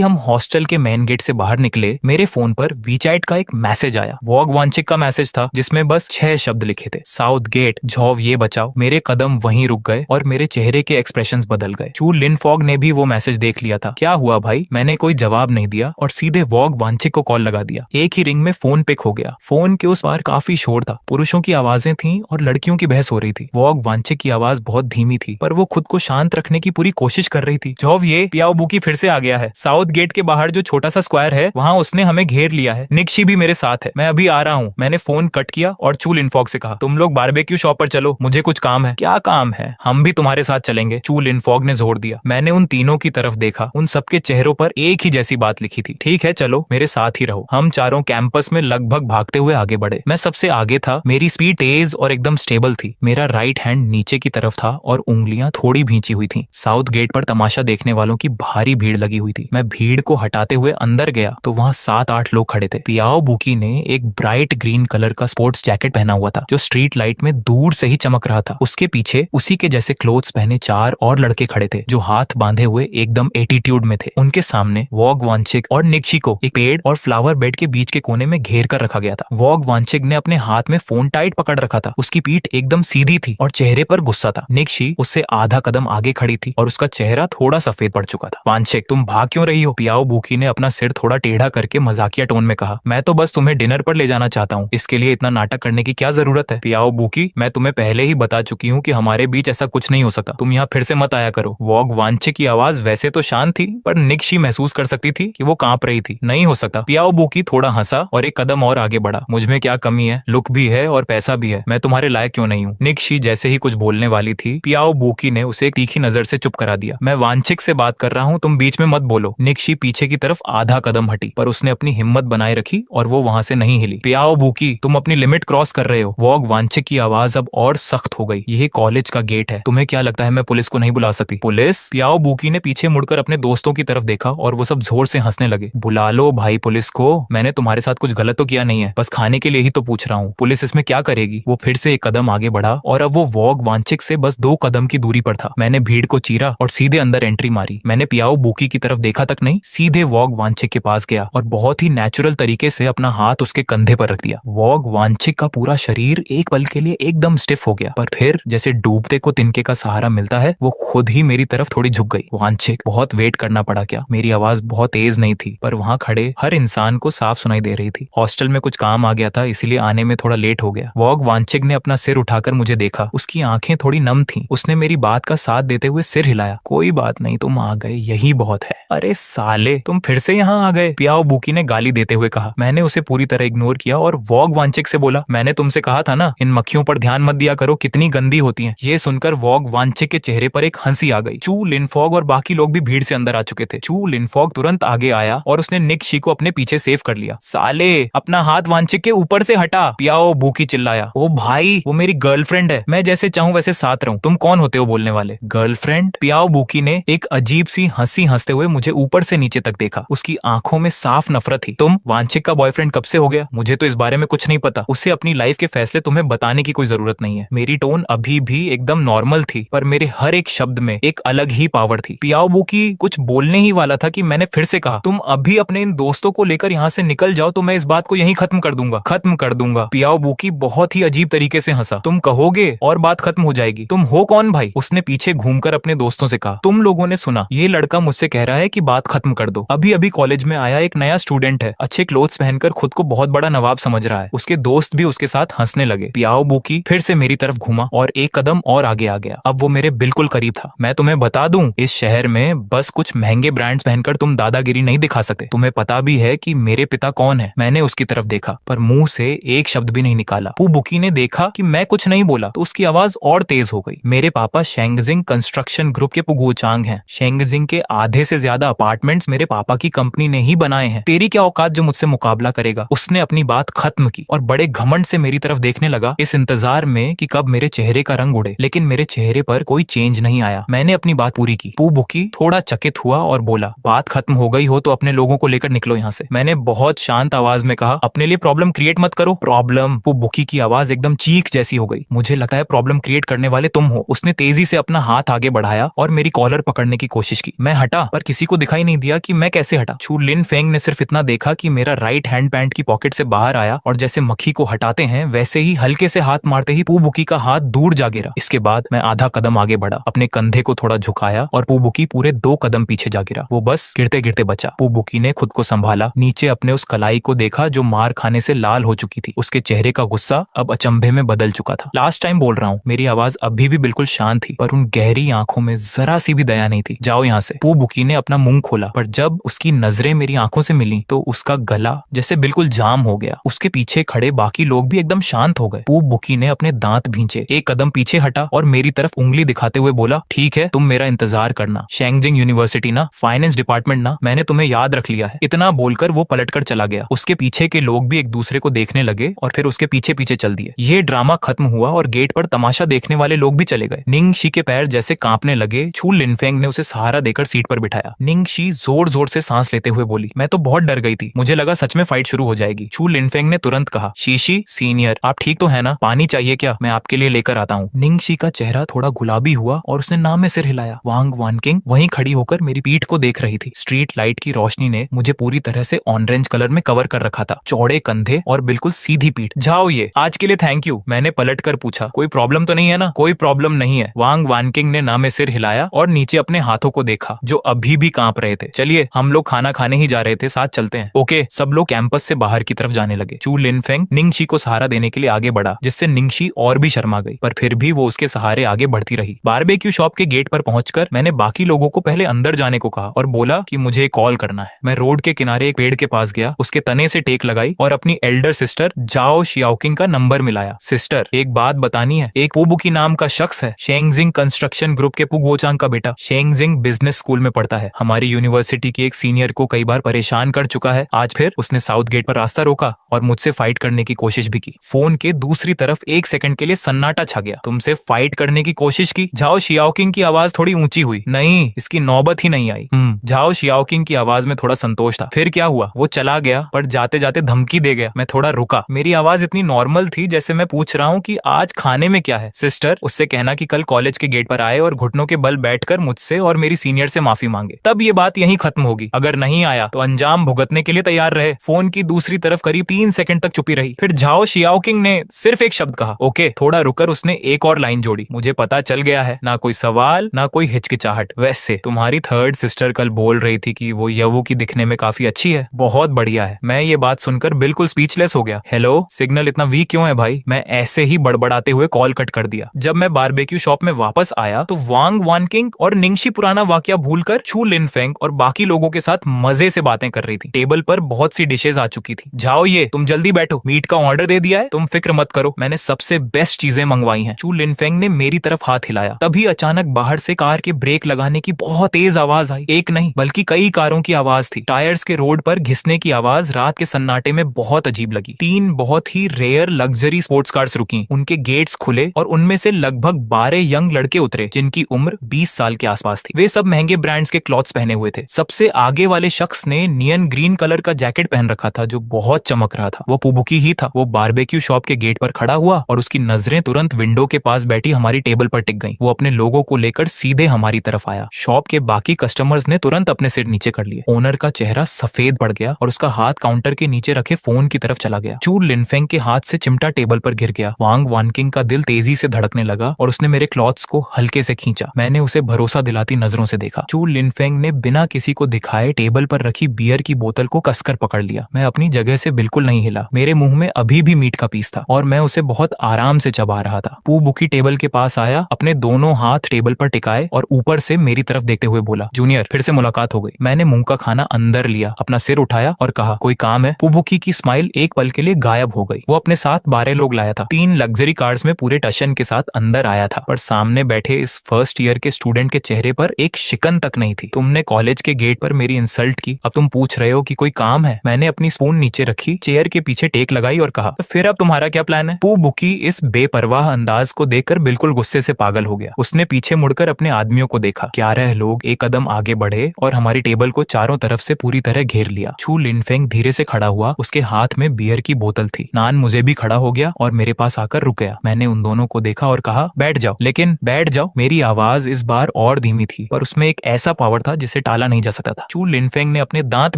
हम हॉस्टल के मेन गेट से बाहर निकले, मेरे फोन पर वीचैट का एक मैसेज आया। वॉग वांचिक का मैसेज था जिसमें बस 6 शब्द लिखे थे, साउथ गेट, झौव ये बचाओ। मेरे कदम वहीं रुक गए और मेरे चेहरे के एक्सप्रेशंस बदल गए। चू लिनफॉग ने भी वो मैसेज देख लिया था। क्या हुआ भाई? मैंने कोई जवाब नहीं दिया और सीधे वॉग वांचिक को कॉल लगा दिया। एक ही रिंग में फोन पिक हो गया। फोन के उस पार काफी शोर था, पुरुषों की आवाजें थीं और लड़कियों की बहस हो रही थी। वॉग वांचिक की आवाज बहुत धीमी थी पर वो खुद को शांत रखने की पूरी कोशिश कर रही थी। झौव ये पियाओ बुकी फिर से आ गया है। साउथ गेट के बाहर जो छोटा सा स्क्वायर है वहाँ उसने हमें घेर लिया है। निक्शी भी मेरे साथ है। मैं अभी आ रहा हूँ। मैंने फोन कट किया और चू लिनफॉग से कहा, तुम लोग बारबेक्यू शॉप पर चलो, मुझे कुछ काम है। क्या काम है? हम भी तुम्हारे साथ चलेंगे, चू लिनफॉग ने जोर दिया। मैंने उन तीनों की तरफ देखा। उन सबके चेहरों पर एक ही जैसी बात लिखी थी, ठीक है चलो मेरे साथ ही रहो। हम चारों कैंपस में लगभग भागते हुए आगे बढ़े। मैं सबसे आगे था। मेरी स्पीड तेज और एकदम स्टेबल थी। मेरा राइट हैंड नीचे की तरफ था और उंगलियां थोड़ी भींची हुई थी। साउथ गेट पर तमाशा देखने वालों की भारी भीड़ लगी हुई थी। मैं भीड़ को हटाते हुए अंदर गया तो वहाँ 7-8 लोग खड़े थे। पियाओ बुकी ने एक ब्राइट ग्रीन कलर का स्पोर्ट्स जैकेट पहना हुआ था जो स्ट्रीट लाइट में दूर से ही चमक रहा था। उसके पीछे उसी के जैसे क्लोथ्स पहने 4 और लड़के खड़े थे जो हाथ बांधे हुए एकदम एटीट्यूड में थे। उनके सामने वॉग वांचिक और निक्शी को एक पेड़ और फ्लावर बेड के बीच के कोने में घेर कर रखा गया था। वॉग वांचिक ने अपने हाथ में फोन टाइट पकड़ रखा था। उसकी पीठ एकदम सीधी थी और चेहरे पर गुस्सा था। निक्शी उससे आधा कदम आगे खड़ी थी और उसका चेहरा थोड़ा सफेद पड़ चुका था। वांचिक, तुम भाग क्यों रही हो? पियाओ बुकी ने अपना सिर थोड़ा टेढ़ा करके मजाकिया टोन में कहा। मैं तो बस तुम्हें डिनर पर ले जाना चाहता हूँ, इसके लिए इतना नाटक करने की क्या जरूरत है? पियाओ बुकी, मैं तुम्हें पहले ही बता चुकी हूँ कि हमारे बीच ऐसा कुछ नहीं हो सकता। तुम यहाँ फिर से मत आया करो। वॉग वांचिक की आवाज वैसे तो शांत थी पर निक्शी महसूस कर सकती थी कि वो कांप रही थी। नहीं हो सकता। पियाओ बुकी थोड़ा हंसा और एक कदम और आगे बढ़ा। मुझमें क्या कमी है? लुक भी है और पैसा भी है। मैं तुम्हारे लायक क्यों नहीं हूँ? निक्शी जैसे ही कुछ बोलने वाली थी, पियाओ बुकी ने उसे एक तीखी नजर से चुप करा दिया। मैं वांचिक से बात कर रहा हूँ, तुम बीच में मत बोलो। निक्शी पीछे की तरफ आधा कदम हटी पर उसने अपनी हिम्मत बनाए रखी और वो वहां से नहीं हिली। पियाओ बुकी, तुम अपनी लिमिट क्रॉस कर रहे हो। वॉग वांचिक की आवाज अब और सख्त हो गई। यह कॉलेज का गेट है। तुम्हें क्या लगता है मैं पुलिस को नहीं बुला सकती? पुलिस? पियाओ बुकी ने पीछे मुड़कर अपने दोस्तों की तरफ देखा और वो सब जोर से हंसने लगे। बुला लो भाई पुलिस को। मैंने तुम्हारे साथ कुछ गलत तो किया नहीं है, बस खाने के लिए ही तो पूछ रहा हूँ। पुलिस इसमें क्या करेगी? वो फिर से एक कदम आगे बढ़ा और अब वो वॉग वांचिक से बस 2 कदम की दूरी पर था। मैंने भीड़ को चीरा और सीधे अंदर एंट्री मारी। मैंने पियाओ बुकी की तरफ देखा तक नहीं, सीधे वॉग वांचिक के पास गया और बहुत ही नेचुरल तरीके से अपना हाथ उसके कंधे पर रख दिया। वॉग वांचिक का पूरा शरीर एक पल के लिए एकदम स्टिफ हो गया पर फिर जैसे डूबते को तिनके का सहारा मिलता है, वो खुद ही मेरी तरफ थोड़ी झुक गई। वांचिक, बहुत वेट करना पड़ा क्या? मेरी आवाज बहुत तेज नहीं थी पर वहां खड़े हर इंसान को साफ सुनाई दे रही थी। हॉस्टल में कुछ काम आ गया था इसीलिए आने में थोड़ा लेट हो गया। वॉग वांचिक ने अपना सिर उठाकर मुझे देखा। उसकी आंखें थोड़ी नम थीं। उसने मेरी बात का साथ देते हुए सिर हिलाया। कोई बात नहीं, तुम आ गए, यही बहुत है। अरे साले, तुम फिर से यहाँ आ गए, पियाओ बुकी ने गाली देते हुए कहा। मैंने उसे पूरी तरह इग्नोर किया और वॉग वांचिक से बोला, मैंने तुमसे कहा था ना इन मक्खियों पर ध्यान मत दिया करो, कितनी गंदी होती हैं। ये सुनकर वॉग वांचिक के चेहरे पर एक हंसी आ गई। चू लिनफॉग और बाकी लोग भी भीड़ से अंदर आ चुके थे। चू लिनफॉग तुरंत आगे आया और उसने निक्शी को अपने पीछे सेव कर लिया। साले, अपना हाथ वांचिक के ऊपर से हटा, पियाओ बुकी चिल्लाया। ओ भाई, वो मेरी गर्लफ्रेंड है, मैं जैसे चाहूं वैसे साथ रहूं। तुम कौन होते हो बोलने वाले? गर्लफ्रेंड? पियाओ बुकी ने एक अजीब सी हंसी हंसते हुए मुझे ऊपर से नीचे तक देखा। उसकी आंखों में साफ नफरत थी। तुम वांचिक का बॉयफ्रेंड कब से हो गया? मुझे तो इस बारे में कुछ नहीं पता। उसे अपनी लाइफ के फैसले तुम्हें बताने की कोई जरूरत नहीं है। मेरी टोन अभी भी एकदम नॉर्मल थी पर मेरे हर एक शब्द में एक अलग ही पावर थी। पियाओ बुकी कुछ बोलने ही वाला था कि मैंने फिर से कहा, तुम अभी अपने इन दोस्तों को लेकर यहाँ से निकल जाओ तो मैं इस बात को यहीं खत्म कर दूंगा। खत्म कर दूंगा। पियाओ बुकी बहुत ही अजीब तरीके से हंसा। तुम कहोगे और बात खत्म हो जाएगी। तुम हो कौन भाई? उसने पीछे घूमकर अपने दोस्तों से कहा। तुम लोगों ने सुना, ये लड़का मुझसे कह रहा है कि बात खत्म कर दो। अभी अभी कॉलेज में आया एक नया स्टूडेंट है, अच्छे क्लोथ्स पहनकर खुद को बहुत बड़ा नवाब समझ रहा है। उसके दोस्त भी उसके साथ हंसने लगे। पियाओ बुकी फिर से मेरी तरफ घूमा और एक कदम और आगे आ गया। अब वो मेरे बिल्कुल करीब था। मैं तुम्हें बता दूं, इस शहर में बस कुछ महंगे ब्रांड्स पहनकर तुम दादागिरी नहीं दिखा सकते। तुम्हें पता भी है कि मेरे पिता कौन है। मैंने उसकी तरफ देखा पर मुंह से एक शब्द भी नहीं निकाला। पू बुकी ने देखा कि मैं कुछ नहीं बोला तो उसकी आवाज और तेज हो गई। मेरे पापा शेंगजिंग कंस्ट्रक्शन ग्रुप के पुगु चांग हैं। शेंगजिंग के आधे से ज्यादा अपार्टमेंट्स मेरे पापा की कंपनी ने ही बनाए हैं। तेरी क्या औकात जो मुझसे मुकाबला करेगा? उसने अपनी बात खत्म की और बड़े घमंड से मेरी तरफ देखने लगा रहा इस इंतजार में कि कब मेरे चेहरे का रंग उड़े, लेकिन मेरे चेहरे पर कोई चेंज नहीं आया। मैंने अपनी बात पूरी की। पू बुकी थोड़ा चकित हुआ और बोला, बात खत्म हो गई हो तो अपने लोगों को लेकर निकलो यहाँ से। मैंने बहुत शांत आवाज में कहा, अपने लिए प्रॉब्लम क्रिएट मत करो। प्रॉब्लम? पू बुकी की आवाज एकदम चीख जैसी हो गई। मुझे लगता है प्रॉब्लम क्रिएट करने वाले तुम हो। उसने तेजी से अपना हाथ आगे बढ़ाया और मेरी कॉलर पकड़ने की कोशिश की। मैं हटा, पर किसी को दिखाई नहीं दिया कि मैं कैसे हटा। चू लिन फेंग ने सिर्फ इतना देखा कि मेरा राइट हैंड पैंट की पॉकेट से बाहर आया और जैसे मक्खी को हटाते हैं वैसे ही हल्के से हाथ मारते ही पू बुकी का हाथ दूर जा गिरा। इसके बाद मैं आधा कदम आगे बढ़ा, अपने कंधे को थोड़ा झुकाया और पू बुकी पूरे 2 कदम पीछे जा गिरा। वो बस गिरते गिरते बचा। पू बुकी ने खुद को संभाला, नीचे अपने उस कलाई को देखा जो मार खाने से लाल हो चुकी थी। उसके चेहरे का गुस्सा अब अचंभे में बदल चुका था। लास्ट टाइम बोल रहा हूँ, मेरी आवाज अभी भी बिल्कुल शांत थी, पर उन गहरी आंखों में जरा सी भी दया नहीं थी। जाओ यहाँ से। पू बुकी ने अपना मुंह खोला, पर जब उसकी नजरें मेरी आंखों से मिली तो उसका गला जैसे बिल्कुल जाम हो गया। उसके पीछे खड़े बाकी लोग भी एकदम शांत हो गए। पू बुकी ने अपने दांत भींचे, 1 कदम पीछे हटा और मेरी तरफ उंगली दिखाते हुए बोला, ठीक है, तुम मेरा इंतजार करना। शेंगजिंग यूनिवर्सिटी ना, फाइनेंस डिपार्टमेंट ना, मैंने तुम्हें याद रख लिया है। इतना बोलकर वो पलटकर चला गया। उसके पीछे के लोग भी एक दूसरे को देखने लगे और फिर उसके पीछे पीछे चल दिए। ये ड्रामा खत्म हुआ और गेट पर तमाशा देखने वाले लोग भी चले गए। निंग शी के पैर जैसे कांपने लगे। छू लिनफेंग ने उसे सहारा देकर सीट पर बिठाया। निंग शी जोर जोर से सांस लेते हुए बोली, मैं तो बहुत डर गई थी, मुझे लगा सच में फाइट शुरू हो जाएगी। छू लिनफेंग ने तुरंत कहा, शीशी सीनियर, आप ठीक तो है ना? पानी चाहिए क्या? मैं आपके लिए लेकर आता हूँ। निंग शी का चेहरा थोड़ा गुलाबी हुआ और उसने नाम में सिर हिलाया। वांग वानकिंग वहीं खड़ी होकर मेरी पीठ को देख रही थी। स्ट्रीट लाइट की रोशनी ने मुझे पूरी तरह से ऑरेंज कलर में कवर कर रखा था। चौड़े कंधे और बिल्कुल सीधी पीठ। जाओ ये, आज के लिए थैंक यू। मैंने पलट कर पूछा, कोई प्रॉब्लम तो नहीं है ना? कोई प्रॉब्लम नहीं है। वांग वानकिंग ने नाम में सिर हिलाया और नीचे अपने हाथों को देखा जो अभी भी कांप रहे थे। चलिए, हम लोग खाना खाने ही जा रहे थे, साथ चलते हैं। ओके। सब लोग कैंपस से बाहर की तरफ जाने लगे। चू लिनफेंग निंगशी को सहारा देने के लिए आगे बढ़ा, जिससे निंगशी और भी शर्मा गई, पर फिर भी वो उसके सहारे आगे बढ़ती रही। बारबेक्यू शॉप के गेट पर पहुंचकर मैंने बाकी लोगों को पहले अंदर जाने को कहा और बोला कि मुझे कॉल करना है। मैं रोड के किनारे एक पेड़ के पास गया, उसके तने से टेक लगाई और अपनी एल्डर सिस्टर जाओ शियाओकिंग का नंबर मिलाया। सिस्टर, एक बात बतानी है। एक पुबुकी नाम का शख्स है, शेंगजिंग कंस्ट्रक्शन ग्रुप के पुगोचांग का बेटा। शेंगजिंग बिजनेस स्कूल में पढ़ता है। हमारी यूनिवर्सिटी की एक सीनियर को कई बार परेशान कर चुका है। आज फिर उसने साउथ गेट पर रास्ता रोका और मुझसे फाइट करने की कोशिश भी की। फोन के दूसरी तरफ 1 सेकंड के लिए सन्नाटा छा गया। तुमसे फाइट करने की कोशिश की? झाओ शियाओकिंग की आवाज थोड़ी ऊंची हुई। नहीं, इसकी नौबत ही नहीं आई। झाओ शियाओकिंग की आवाज में थोड़ा संतोष था। फिर क्या हुआ? वो चला गया, पर जाते जाते धमकी दे गया। मैं थोड़ा रुका। मेरी आवाज इतनी नॉर्मल थी जैसे मैं पूछ रहा हूँ कि आज खाने में क्या है। सिस्टर, उससे कहना कि कल कॉलेज के गेट पर आए और घुटनों के बल बैठकर मुझसे और मेरी सीनियर से माफी मांगे। तब ये बात यहीं खत्म होगी। अगर नहीं आया तो अंजाम भुगतने के लिए तैयार रहे। फोन की दूसरी तरफ करीब 3 सेकंड तक चुपी रही। फिर झाओ शियाओकिंग ने सिर्फ एक शब्द कहा, ओके। थोड़ा रुकर उसने एक और लाइन जोड़ी, मुझे पता चल गया है। ना कोई सवाल, ना कोई हिचकिचाहट। वैसे तुम्हारी थर्ड सिस्टर कल बोल रही थी कि वो यवु की दिखने में काफी अच्छी है। बहुत बढ़िया है। मैं ये बात सुनकर बिल्कुल स्पीचलेस हो गया। हेलो, सिग्नल इतना वीक क्यों है भाई? मैं ऐसे ही बड़बड़ाते हुए कॉल कट कर दिया। जब मैं बारबेक्यू शॉप में वापस आया तो वांग वानकिंग और निंगशी पुराना वाकया भूलकर छू लिनफेंग और बाकी लोगों के साथ मजे से बातें कर रही थी। टेबल पर बहुत सी डिशेज आ चुकी थी। जाओ ये, तुम जल्दी बैठो, मीट का ऑर्डर दे दिया है, तुम फिक्र मत करो, मैंने सबसे बेस्ट चीजें मंगवाई हैं। चू लिनफेंग ने मेरी तरफ हाथ हिलाया। तभी अचानक बाहर से कार के ब्रेक लगाने की बहुत तेज आवाज आई। एक नहीं बल्कि कई कारों की आवाज थी। टायर्स के रोड पर घिसने की आवाज रात के सन्नाटे में बहुत अजीब लगी। 3 बहुत ही रेयर लग्जरी स्पोर्ट्स कार्स रुकी। उनके गेट्स खुले और उनमें से लगभग 12 यंग लड़के उतरे जिनकी उम्र 20 साल के आसपास थी। वे सब महंगे ब्रांड्स के क्लॉथ्स पहने हुए थे। सबसे आगे वाले शख्स ने नियन ग्रीन कलर का जैकेट पहन रखा था जो बहुत चमक रहा था। वो पुबुकी ही था। वो बारबेक्यू शॉप के गेट पर खड़ा हुआ और उसकी नजरें तुरंत विंडो के पास बैठी हमारी टेबल पर टिक गईं। वो अपने लोगों को लेकर सीधे हमारी तरफ आया। शॉप के बाकी कस्टमर्स ने तुरंत अपने सिर नीचे कर लिए। ओनर का चेहरा सफेद पड़ गया और उसका हाथ काउंटर के नीचे रखे फोन की तरफ चला गया। चू लिनफेंग के हाथ से चिमटा टेबल पर गिर गया। वांग वानकिंग का दिल तेजी से धड़कने लगा और उसने मेरे क्लॉथ्स को हल्के से खींचा। मैंने उसे भरोसा दिलाती नजरों से देखा। चू लिनफेंग ने बिना किसी को दिखाए टेबल पर रखी बियर की बोतल को कसकर पकड़ लिया। मैं अपनी जगह से बिल्कुल नहीं हिला। मेरे मुंह में अभी भी मीट का पीस था और मैं उसे बहुत आराम से चबा रहा था। पू बुकी टेबल के पास आया, अपने दोनों हाथ टेबल पर टिकाए और ऊपर से मेरी तरफ देखते हुए बोला, जूनियर, फिर से मुलाकात हो गई। मैंने मुंह का खाना अंदर लिया, अपना सिर उठाया और कहा, कोई काम है? पू बुकी की स्माइल एक पल के लिए गायब हो गई। वो अपने साथ 12 लोग लाया था। 3 लग्जरी कार्स में पूरे टशन के साथ अंदर आया था, पर सामने बैठे इस फर्स्ट ईयर के स्टूडेंट के चेहरे पर एक शिकन तक नहीं थी। तुमने कॉलेज के गेट पर मेरी इंसल्ट की, अब तुम पूछ रहे हो कि कोई काम है? मैंने अपनी स्पून नीचे रखी, चेयर के पीछे टेक लगाई और कहा, तो फिर अब तुम्हारा क्या प्लान प्लान है? पू बुकी इस बेपरवाह अंदाज को देखकर बिल्कुल गुस्से से पागल हो गया। उसने पीछे मुड़कर अपने आदमियों को देखा। 11 लोग एक कदम आगे बढ़े और हमारी टेबल को चारों तरफ से पूरी तरह घेर लिया। चू लिनफेंग धीरे से खड़ा हुआ, उसके हाथ में बियर की बोतल थी। नान मुझे भी खड़ा हो गया और मेरे पास आकर रुक गया। मैंने उन दोनों को देखा और कहा, बैठ जाओ। लेकिन बैठ जाओ। मेरी आवाज इस बार और धीमी थी, पर उसमें एक ऐसा पावर था जिसे टाला नहीं जा सकता था। चू लिनफेंग ने अपने दांत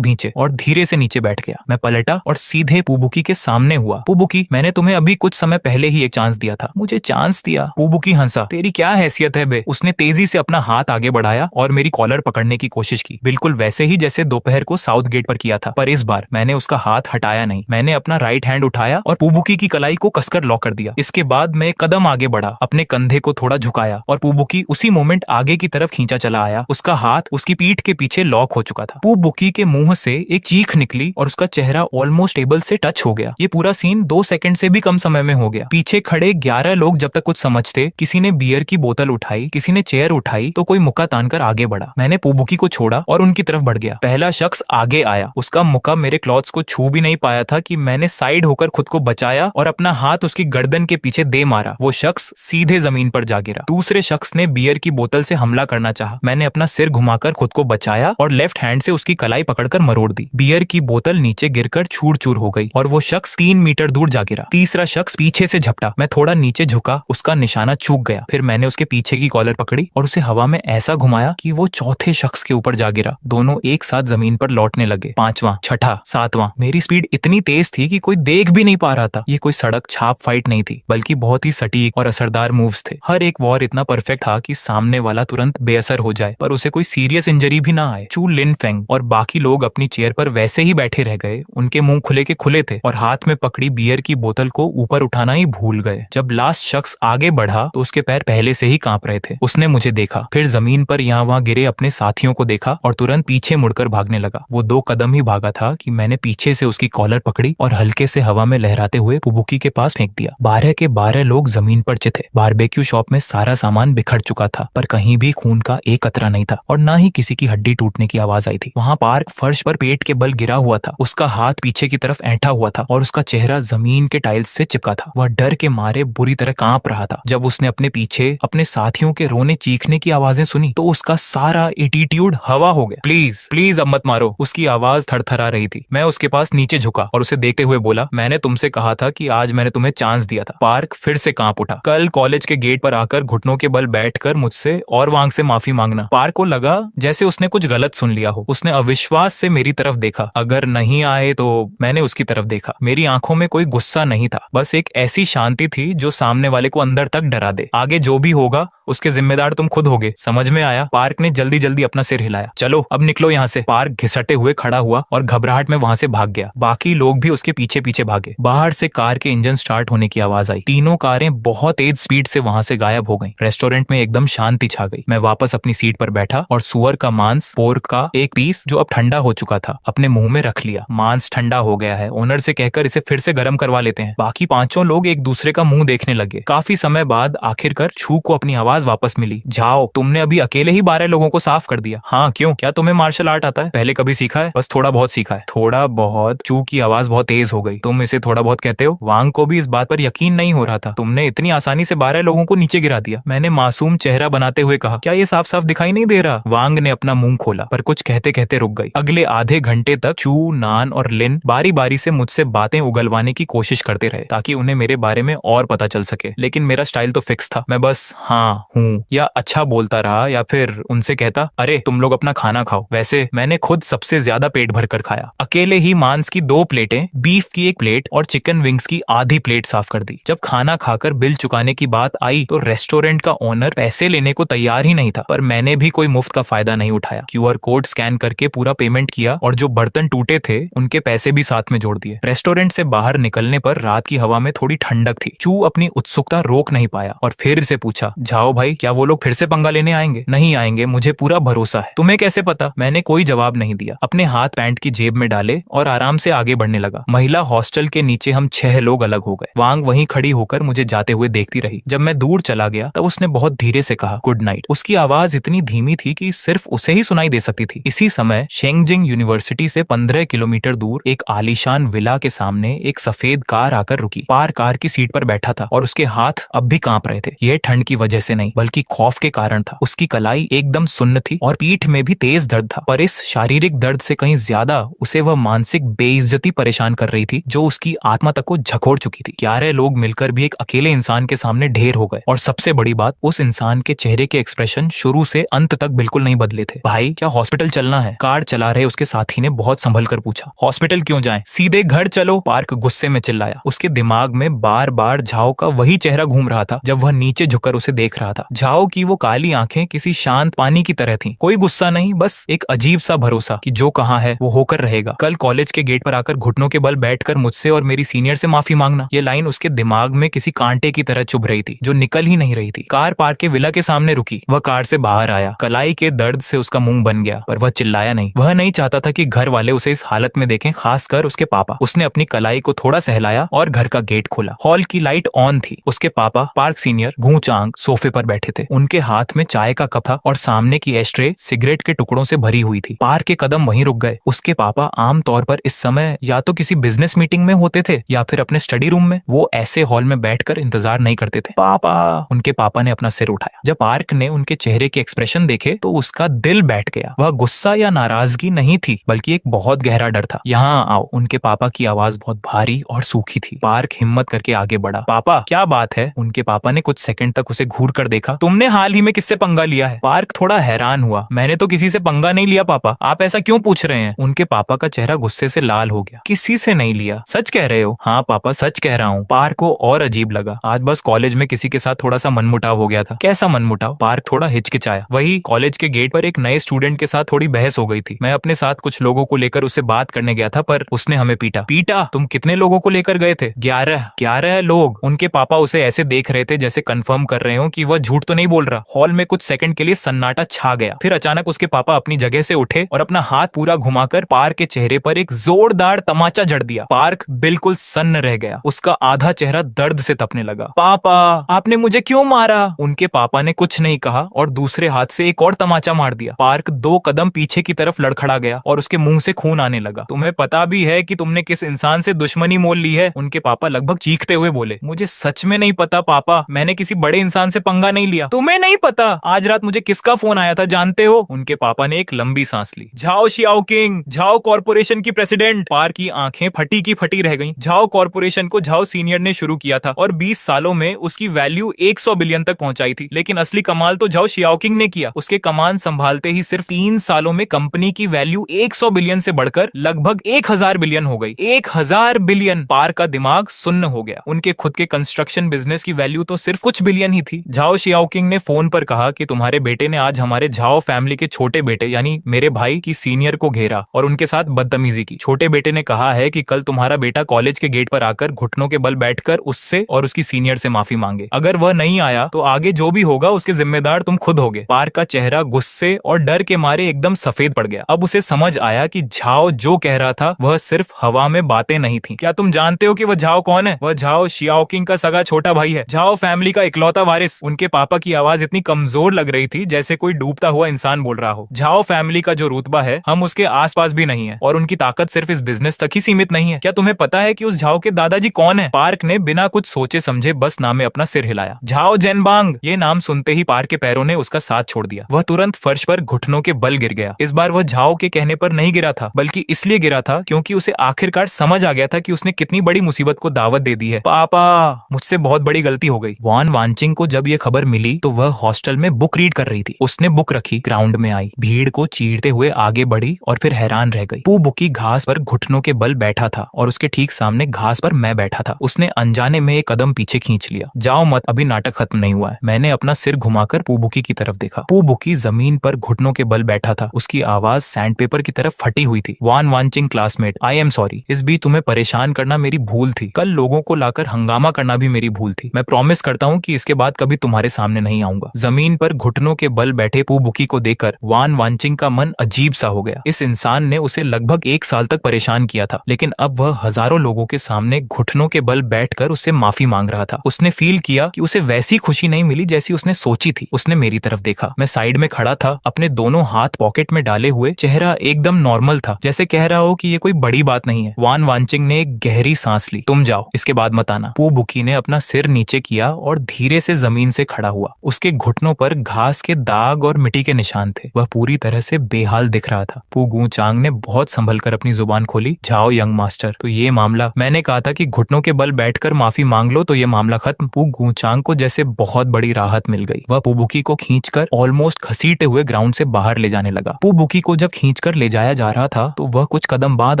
भींचे और धीरे से नीचे बैठ गया। मैं पलटा और सीधे पुबुकी के सामने हुआ। पुबुकी, मैंने तुम्हें अभी कुछ समय पहले ही एक चांस दिया था। मुझे चांस दिया? पुबुकी हंसा। तेरी क्या हैसियत है बे? उसने तेजी से अपना हाथ आगे बढ़ाया और मेरी कॉलर पकड़ने की कोशिश की, बिल्कुल वैसे ही जैसे दोपहर को साउथ गेट पर किया था। पर इस बार मैंने उसका हाथ हटाया नहीं। मैंने अपना राइट हैंड उठाया और पुबुकी की कलाई को कसकर लॉक कर दिया। इसके बाद मैं एक कदम आगे बढ़ा, अपने कंधे को थोड़ा झुकाया और पुबुकी उसी मोमेंट आगे की तरफ खींचा चला आया। उसका हाथ उसकी पीठ के पीछे लॉक हो चुका था। पुबुकी के मुंह से एक चीख निकली और उसका चेहरा ऑलमोस्ट टेबल से टच हो गया। ये पूरा सीन 2 सेकंड से भी कम समय में हो गया। पीछे खड़े 11 लोग जब तक कुछ समझते, किसी ने बियर की बोतल उठाई, किसी ने चेयर उठाई, तो कोई मुक्का तानकर आगे बढ़ा। मैंने पुबुकी को छोड़ा और उनकी तरफ बढ़ गया। पहला शख्स आगे आया। उसका मुक्का मेरे क्लॉथ्स को छू भी नहीं पाया था कि मैंने साइड होकर खुद को बचाया और अपना हाथ उसकी गर्दन के पीछे दे मारा। वो शख्स सीधे जमीन पर जा गिरा। दूसरे शख्स ने बियर की बोतल से हमला करना चाहा। मैंने अपना सिर घुमाकर खुद को बचाया और लेफ्ट हैंड से उसकी कलाई पकड़कर मरोड़ दी। बियर की बोतल नीचे गिरकर चूर चूर हो गई और वो शख्स 3 मीटर दूर जा गिरा। तीसरा शख्स पीछे से झपटा। मैं थोड़ा नीचे झुका, उसका निशाना चूक गया। फिर मैंने उसके पीछे की कॉलर पकड़ी और उसे हवा में ऐसा घुमाया कि वो चौथे शख्स के ऊपर जा गिरा। दोनों एक साथ जमीन पर लौटने लगे। 5वां, छठा, 7वां। मेरी स्पीड इतनी तेज थी कि कोई देख भी नहीं पा रहा था। ये कोई सड़क छाप फाइट नहीं थी, बल्कि बहुत ही सटीक और असरदार मूव्स थे। हर एक वॉर इतना परफेक्ट था कि सामने वाला तुरंत बेअसर हो जाए, पर उसे कोई सीरियस इंजरी भी ना आए। चू लिनफेंग और बाकी लोग अपनी चेयर पर वैसे ही बैठे रह गए। उनके मुंह खुले के खुले थे और हाथ में पकड़ी बियर की बोतल को ऊपर उठाना ही भूल गए। जब लास्ट शख्स आगे बढ़ा तो उसके पैर पहले से ही कांप रहे थे। उसने मुझे देखा, फिर जमीन पर यहाँ वहां गिरे अपने साथियों को देखा और तुरंत पीछे मुड़कर भागने लगा। वो 2 कदम ही भागा था कि मैंने पीछे से उसकी कॉलर पकड़ी और हल्के से हवा में लहराते हुए पुबुकी के पास फेंक दिया। 12 के 12 लोग जमीन पर चिथे। बारबेक्यू शॉप में सारा सामान बिखर चुका था, पर कहीं भी खून का एक कतरा नहीं था और ना ही किसी की हड्डी टूटने की आवाज आई थी। वहां पार्क फर्श पर पेट के बल गिरा हुआ था। उसका हाथ पीछे की तरफ ऐंठा हुआ था और उसका चेहरा जमीन के टाइल्स से चिपका था। वह डर के मारे बुरी तरह कांप रहा था। जब उसने अपने पीछे अपने साथियों के रोने चीखने की आवाजें सुनी तो उसका सारा एटीट्यूड हवा हो गया। प्लीज प्लीज अब मत मारो। उसकी आवाज थरथरा रही थी। मैं उसके पास नीचे झुका और उसे देखते हुए बोला, मैंने तुमसे कहा था कि आज मैंने तुम्हें चांस दिया था। पार्क फिर से कांप उठा। कल कॉलेज के गेट पर आकर घुटनों के बल बैठकर मुझसे और वांग से माफी मांगना। पार्क को लगा जैसे उसने कुछ गलत सुन लिया हो। उसने अविश्वास से मेरी तरफ देखा। अगर नहीं आए तो मैंने उसकी तरफ देखा। मेरी आंखों में कोई गुस्सा नहीं था, बस एक ऐसी शांति थी जो सामने वाले को अंदर तक डरा दे। आगे जो भी होगा उसके जिम्मेदार तुम खुद होगे, समझ में आया? पार्क ने जल्दी जल्दी अपना सिर हिलाया। चलो अब निकलो यहाँ से। पार्क घिसटे हुए खड़ा हुआ और घबराहट में वहां से भाग गया। बाकी लोग भी उसके पीछे पीछे भागे। बाहर से कार के इंजन स्टार्ट होने की आवाज आई। तीनों कारें बहुत तेज स्पीड से वहां से गायब हो गईं। रेस्टोरेंट में एकदम शांति छा गई। मैं वापस अपनी सीट पर बैठा और सुअर का मांस, पोर्क का एक पीस जो अब ठंडा हो चुका था, अपने मुंह में रख लिया। मांस ठंडा हो गया है, ओनर से कहकर इसे फिर से गर्म करवा लेते हैं। बाकी 5 लोग एक दूसरे का मुंह देखने लगे। काफी समय बाद आखिरकार छू को अपनी आवाज वापस मिली। जाओ, तुमने अभी अकेले ही 12 लोगों को साफ कर दिया। हाँ, क्यों? क्या तुम्हें मार्शल आर्ट आता है? पहले कभी सीखा है? बस थोड़ा बहुत सीखा है। थोड़ा बहुत? चू की आवाज बहुत तेज हो गई। तुम इसे थोड़ा बहुत कहते हो? वांग को भी इस बात पर यकीन नहीं हो रहा था। तुमने इतनी आसानी से 12 लोगों को नीचे गिरा दिया। मैंने मासूम चेहरा बनाते हुए कहा, क्या ये साफ साफ दिखाई नहीं दे रहा? वांग ने अपना मुंह खोला, पर कुछ कहते कहते रुक गई। अगले आधे घंटे तक चू, नान और लिन बारी बारी से मुझसे बातें उगलवाने की कोशिश करते रहे ताकि उन्हें मेरे बारे में और पता चल सके। लेकिन मेरा स्टाइल तो फिक्स था। मैं बस हाँ, हूँ या अच्छा बोलता रहा या फिर उनसे कहता, अरे तुम लोग अपना खाना खाओ। वैसे मैंने खुद सबसे ज्यादा पेट भर कर खाया। अकेले ही मांस की 2 प्लेटें, बीफ की 1 प्लेट और चिकन विंग्स की आधी प्लेट साफ कर दी। जब खाना खाकर बिल चुकाने की बात आई तो रेस्टोरेंट का ओनर पैसे लेने को तैयार ही नहीं था, पर मैंने भी कोई मुफ्त का फायदा नहीं उठाया। QR कोड स्कैन करके पूरा पेमेंट किया और जो बर्तन टूटे थे उनके पैसे भी साथ में जोड़ दिए। रेस्टोरेंट से बाहर निकलने पर रात की हवा में थोड़ी ठंडक थी। चू अपनी उत्सुकता रोक नहीं पाया और फिर से पूछा, जाओ भाई, क्या वो लोग फिर से पंगा लेने आएंगे? नहीं आएंगे, मुझे पूरा भरोसा है। तुम्हें कैसे पता? मैंने कोई जवाब नहीं दिया, अपने हाथ पैंट की जेब में डाले और आराम से आगे बढ़ने लगा। महिला हॉस्टल के नीचे हम 6 लोग अलग हो गए। वांग वहीं खड़ी होकर मुझे जाते हुए देखती रही। जब मैं दूर चला गया तब उसने बहुत धीरे से कहा गुड नाइट। उसकी आवाज इतनी धीमी थी कि सिर्फ उसे ही सुनाई दे सकती थी। इसी समय शेंगजिंग यूनिवर्सिटी से 15 किलोमीटर दूर एक आलीशान विला के सामने एक सफेद कार आकर रुकी। पार कार की सीट पर बैठा था और उसके हाथ अब भी कांप रहे थे। यह ठंड की वजह से नहीं बल्कि खौफ के कारण था। उसकी कलाई एकदम सुन्न थी और पीठ में भी तेज दर्द था, पर इस शारीरिक दर्द से कहीं ज्यादा उसे वह मानसिक बेइज्जती परेशान कर रही थी जो उसकी आत्मा तक को झकोड़ चुकी थी। 11 लोग मिलकर भी एक अकेले इंसान के सामने ढेर हो गए और सबसे बड़ी बात, उस इंसान के चेहरे के एक्सप्रेशन शुरू से अंत तक बिल्कुल नहीं बदले थे। भाई, क्या हॉस्पिटल चलना है? कार चला रहे उसके साथी ने बहुत संभल कर पूछा। हॉस्पिटल क्यों जाएं? सीधे घर चलो, पार्क गुस्से में चिल्लाया। उसके दिमाग में बार बार झाओ का वही चेहरा घूम रहा था जब वह नीचे झुककर उसे देख रहा था। झाओ की वो काली आंखें किसी शांत पानी की तरह थीं। कोई गुस्सा नहीं, बस एक अजीब सा भरोसा कि जो कहा है वो होकर रहेगा। कल कॉलेज के गेट पर आकर घुटनों के बल बैठकर मुझसे और मेरी सीनियर से माफी मांगना, ये लाइन उसके दिमाग में किसी कांटे की तरह चुभ रही थी जो निकल ही नहीं रही थी। कार पार्क के विला के सामने रुकी। वह कार से बाहर आया। कलाई के दर्द से उसका मुंह बन गया, पर वह चिल्लाया नहीं। वह नहीं चाहता था कि घर वाले उसे इस हालत में देखें, खासकर उसके पापा। उसने अपनी कलाई को थोड़ा सहलाया और घर का गेट खोला। हॉल की लाइट ऑन थी। उसके पापा पार्क सीनियर गूंचांग सोफे पर बैठे थे। उनके हाथ में चाय का कप था और सामने की एस्ट्रे सिगरेट के टुकड़ों से भरी हुई थी। पार्क के कदम वहीं रुक गए। उसके पापा आमतौर पर इस समय या तो किसी बिजनेस मीटिंग में होते थे या फिर अपने स्टडी रूम में। वो ऐसे हॉल में बैठकर इंतजार नहीं करते थे। पापा, उनके पापा ने अपना सिर उठाया। जब पार्क ने उनके चेहरे के एक्सप्रेशन देखे तो उसका दिल बैठ गया। वह गुस्सा या नाराजगी नहीं थी बल्कि एक बहुत गहरा डर था। यहाँ आओ। उनके पापा की आवाज बहुत भारी और सूखी थी। पार्क हिम्मत करके आगे बढ़ा। पापा, क्या बात है? उनके पापा ने कुछ सेकंड तक उसे घूर कर देखा। तुमने हाल ही में किससे पंगा लिया है? पार्क थोड़ा हैरान हुआ। मैंने तो किसी से पंगा नहीं लिया पापा, आप ऐसा क्यों पूछ रहे हैं? उनके पापा का चेहरा गुस्से से लाल हो गया। किसी से नहीं लिया? सच कह रहे हो? हाँ पापा, सच कह रहा हूँ। पार्क को और अजीब लगा। आज बस कॉलेज में किसी के साथ थोड़ा सा मनमुटाव हो गया था। कैसा मनमुटाव? पार्क थोड़ा हिचकिचाया। वही कॉलेज के गेट पर एक नए स्टूडेंट के साथ थोड़ी बहस हो गई थी। मैं अपने साथ कुछ लोगों को लेकर उससे बात करने गया था, पर उसने हमें पीटा। पीटा? तुम कितने लोगों को लेकर गए थे? 11 लोग। उनके पापा उसे ऐसे देख रहे थे जैसे कंफर्म कर रहे हो कि वह झूठ तो नहीं बोल रहा। हॉल में कुछ सेकंड के लिए सन्नाटा छा गया। फिर अचानक उसके पापा अपनी जगह से उठे और अपना हाथ पूरा घुमाकर पार्क के चेहरे पर एक जोरदार तमाचा जड़ दिया। पार्क बिल्कुल सन्न रह गया। उसका आधा चेहरा दर्द से तपने लगा। पापा, आपने मुझे क्यों मारा? उनके पापा ने कुछ नहीं कहा और दूसरे हाथ से एक और तमाचा मार दिया। पार्क 2 कदम पीछे की तरफ लड़खड़ा गया और उसके मुंह से खून आने लगा। तुम्हें पता भी है कि तुमने किस इंसान से दुश्मनी मोल ली है? उनके पापा लगभग चीखते हुए बोले। मुझे सच में नहीं पता पापा, मैंने किसी बड़े इंसान से पंगा नहीं लिया। तुम्हें नहीं पता? आज रात मुझे किसका फोन आया था जानते हो? उनके पापा ने एक लंबी सांस ली। झाओ शियाओकिंग, झाओ कॉर्पोरेशन की प्रेसिडेंट। पार्क की आंखें फटी की फटी रह गईं। झाओ कॉर्पोरेशन को झाओ सीनियर ने शुरू किया था और 20 सालों में उसकी वैल्यू 100 बिलियन तक पहुंचाई थी, लेकिन असली कमाल तो झाओ शियाओकिंग ने किया। उसके कमान संभालते ही सिर्फ 3 सालों में कंपनी की वैल्यू 100 बिलियन से बढ़कर लगभग 1000 बिलियन हो गई। 1000 बिलियन! पार्क का दिमाग सुन्न हो गया। उनके खुद के कंस्ट्रक्शन बिजनेस की वैल्यू तो सिर्फ कुछ बिलियन ही थी। झाओ शियाओकिंग ने फोन पर कहा कि तुम्हारे बेटे ने आज हमारे झाओ फैमिली के छोटे बेटे यानी मेरे भाई की सीनियर को घेरा और उनके साथ बदतमीजी की। छोटे बेटे ने कहा है कि कल तुम्हारा बेटा कॉलेज के गेट पर आकर घुटनों के बल बैठकर उससे और उसकी सीनियर से माफी मांगे। अगर वह नहीं आया तो आगे जो भी होगा उसके जिम्मेदार तुम खुद होगे। पार्क का चेहरा गुस्से और डर के मारे एकदम सफेद पड़ गया। अब उसे समझ आया कि झाओ जो कह रहा था वह सिर्फ हवा में बातें नहीं थी। क्या तुम जानते हो कि वह झाओ कौन है? वह झाओ शियाओकिंग का सगा छोटा भाई है, झाओ फैमिली का इकलौता वारिस। उनके पापा की आवाज इतनी कमजोर लग रही थी जैसे कोई डूबता हुआ इंसान बोल रहा हो। झाओ फैमिली का जो रुतबा है हम उसके आसपास भी नहीं है और उनकी ताकत सिर्फ इस बिजनेस तक ही सीमित नहीं है। क्या तुम्हें पता है कि उस झाओ के दादाजी कौन है? पार्क ने बिना कुछ सोचे समझे बस नाम में अपना सिर हिलाया। झाओ जेनबांग। ये नाम सुनते ही पार्क के पैरों ने उसका साथ छोड़ दिया। वह तुरंत फर्श पर घुटनों के बल गिर गया। इस बार वह झाओ के कहने पर नहीं गिरा था बल्कि इसलिए गिरा था क्योंकि उसे आखिरकार समझ आ गया था कि उसने कितनी बड़ी मुसीबत को दावत दे दी है। पापा, मुझसे बहुत बड़ी गलती हो गई। वॉन वांचिंग को जब ये खबर मिली तो वह हॉस्टल में बुक रीड कर रही थी। उसने बुक रखी, ग्राउंड में आई, भीड़ को चीरते हुए आगे बढ़ी और फिर हैरान रह गई। पू बुकी घास पर घुटनों के बल बैठा था और उसके ठीक सामने घास पर मैं बैठा था। उसने अनजाने में एक कदम पीछे खींच लिया। जाओ मत, अभी नाटक खत्म नहीं हुआ है। मैंने अपना सिर घुमाकर पू बुकी की तरफ देखा। पू बुकी जमीन पर घुटनों के बल बैठा था। उसकी आवाज सैंडपेपर की तरफ फटी हुई थी। वॉन वांचिंग क्लासमेट, आई एम सॉरी। इस बीच तुम्हें परेशान करना मेरी भूल थी। कल लोगों को लाकर हंगामा करना भी मेरी भूल थी। मैं प्रॉमिस करता हूँ कि इसके बाद कभी तुम्हारे तुम्हारे सामने नहीं आऊंगा। जमीन पर घुटनों के बल बैठे पू बुकी को देखकर वान वांचिंग का मन अजीब सा हो गया। इस इंसान ने उसे लगभग 1 साल तक परेशान किया था, लेकिन अब वह हजारों लोगों के सामने घुटनों के बल बैठकर उससे माफी मांग रहा था। उसने फील किया कि उसे वैसी खुशी नहीं मिली जैसी उसने सोची थी। उसने मेरी तरफ देखा। मैं साइड में खड़ा था, अपने दोनों हाथ पॉकेट में डाले हुए, चेहरा एकदम नॉर्मल था, जैसे कह रहा हो कि ये कोई बड़ी बात नहीं है। वान वांचिंग ने एक गहरी सांस ली। तुम जाओ, इसके बाद मत आना। पू बुकी ने अपना सिर नीचे किया और धीरे से जमीन से खड़ा हुआ। उसके घुटनों पर घास के दाग और मिट्टी के निशान थे। वह पूरी तरह से बेहाल दिख रहा था। पू गू चांग ने बहुत संभल कर अपनी जुबान खोली। जाओ यंग मास्टर, तो ये मामला, मैंने कहा था कि घुटनों के बल बैठकर माफी मांग लो तो ये मामला खत्म। पू गू चांग को जैसे बहुत बड़ी राहत मिल गई। वह पू बुकी को खींचकर ऑलमोस्ट घसीटते हुए ग्राउंड से बाहर ले जाने लगा। पू बुकी को जब खींचकर ले जाया जा रहा था तो वह कुछ कदम बाद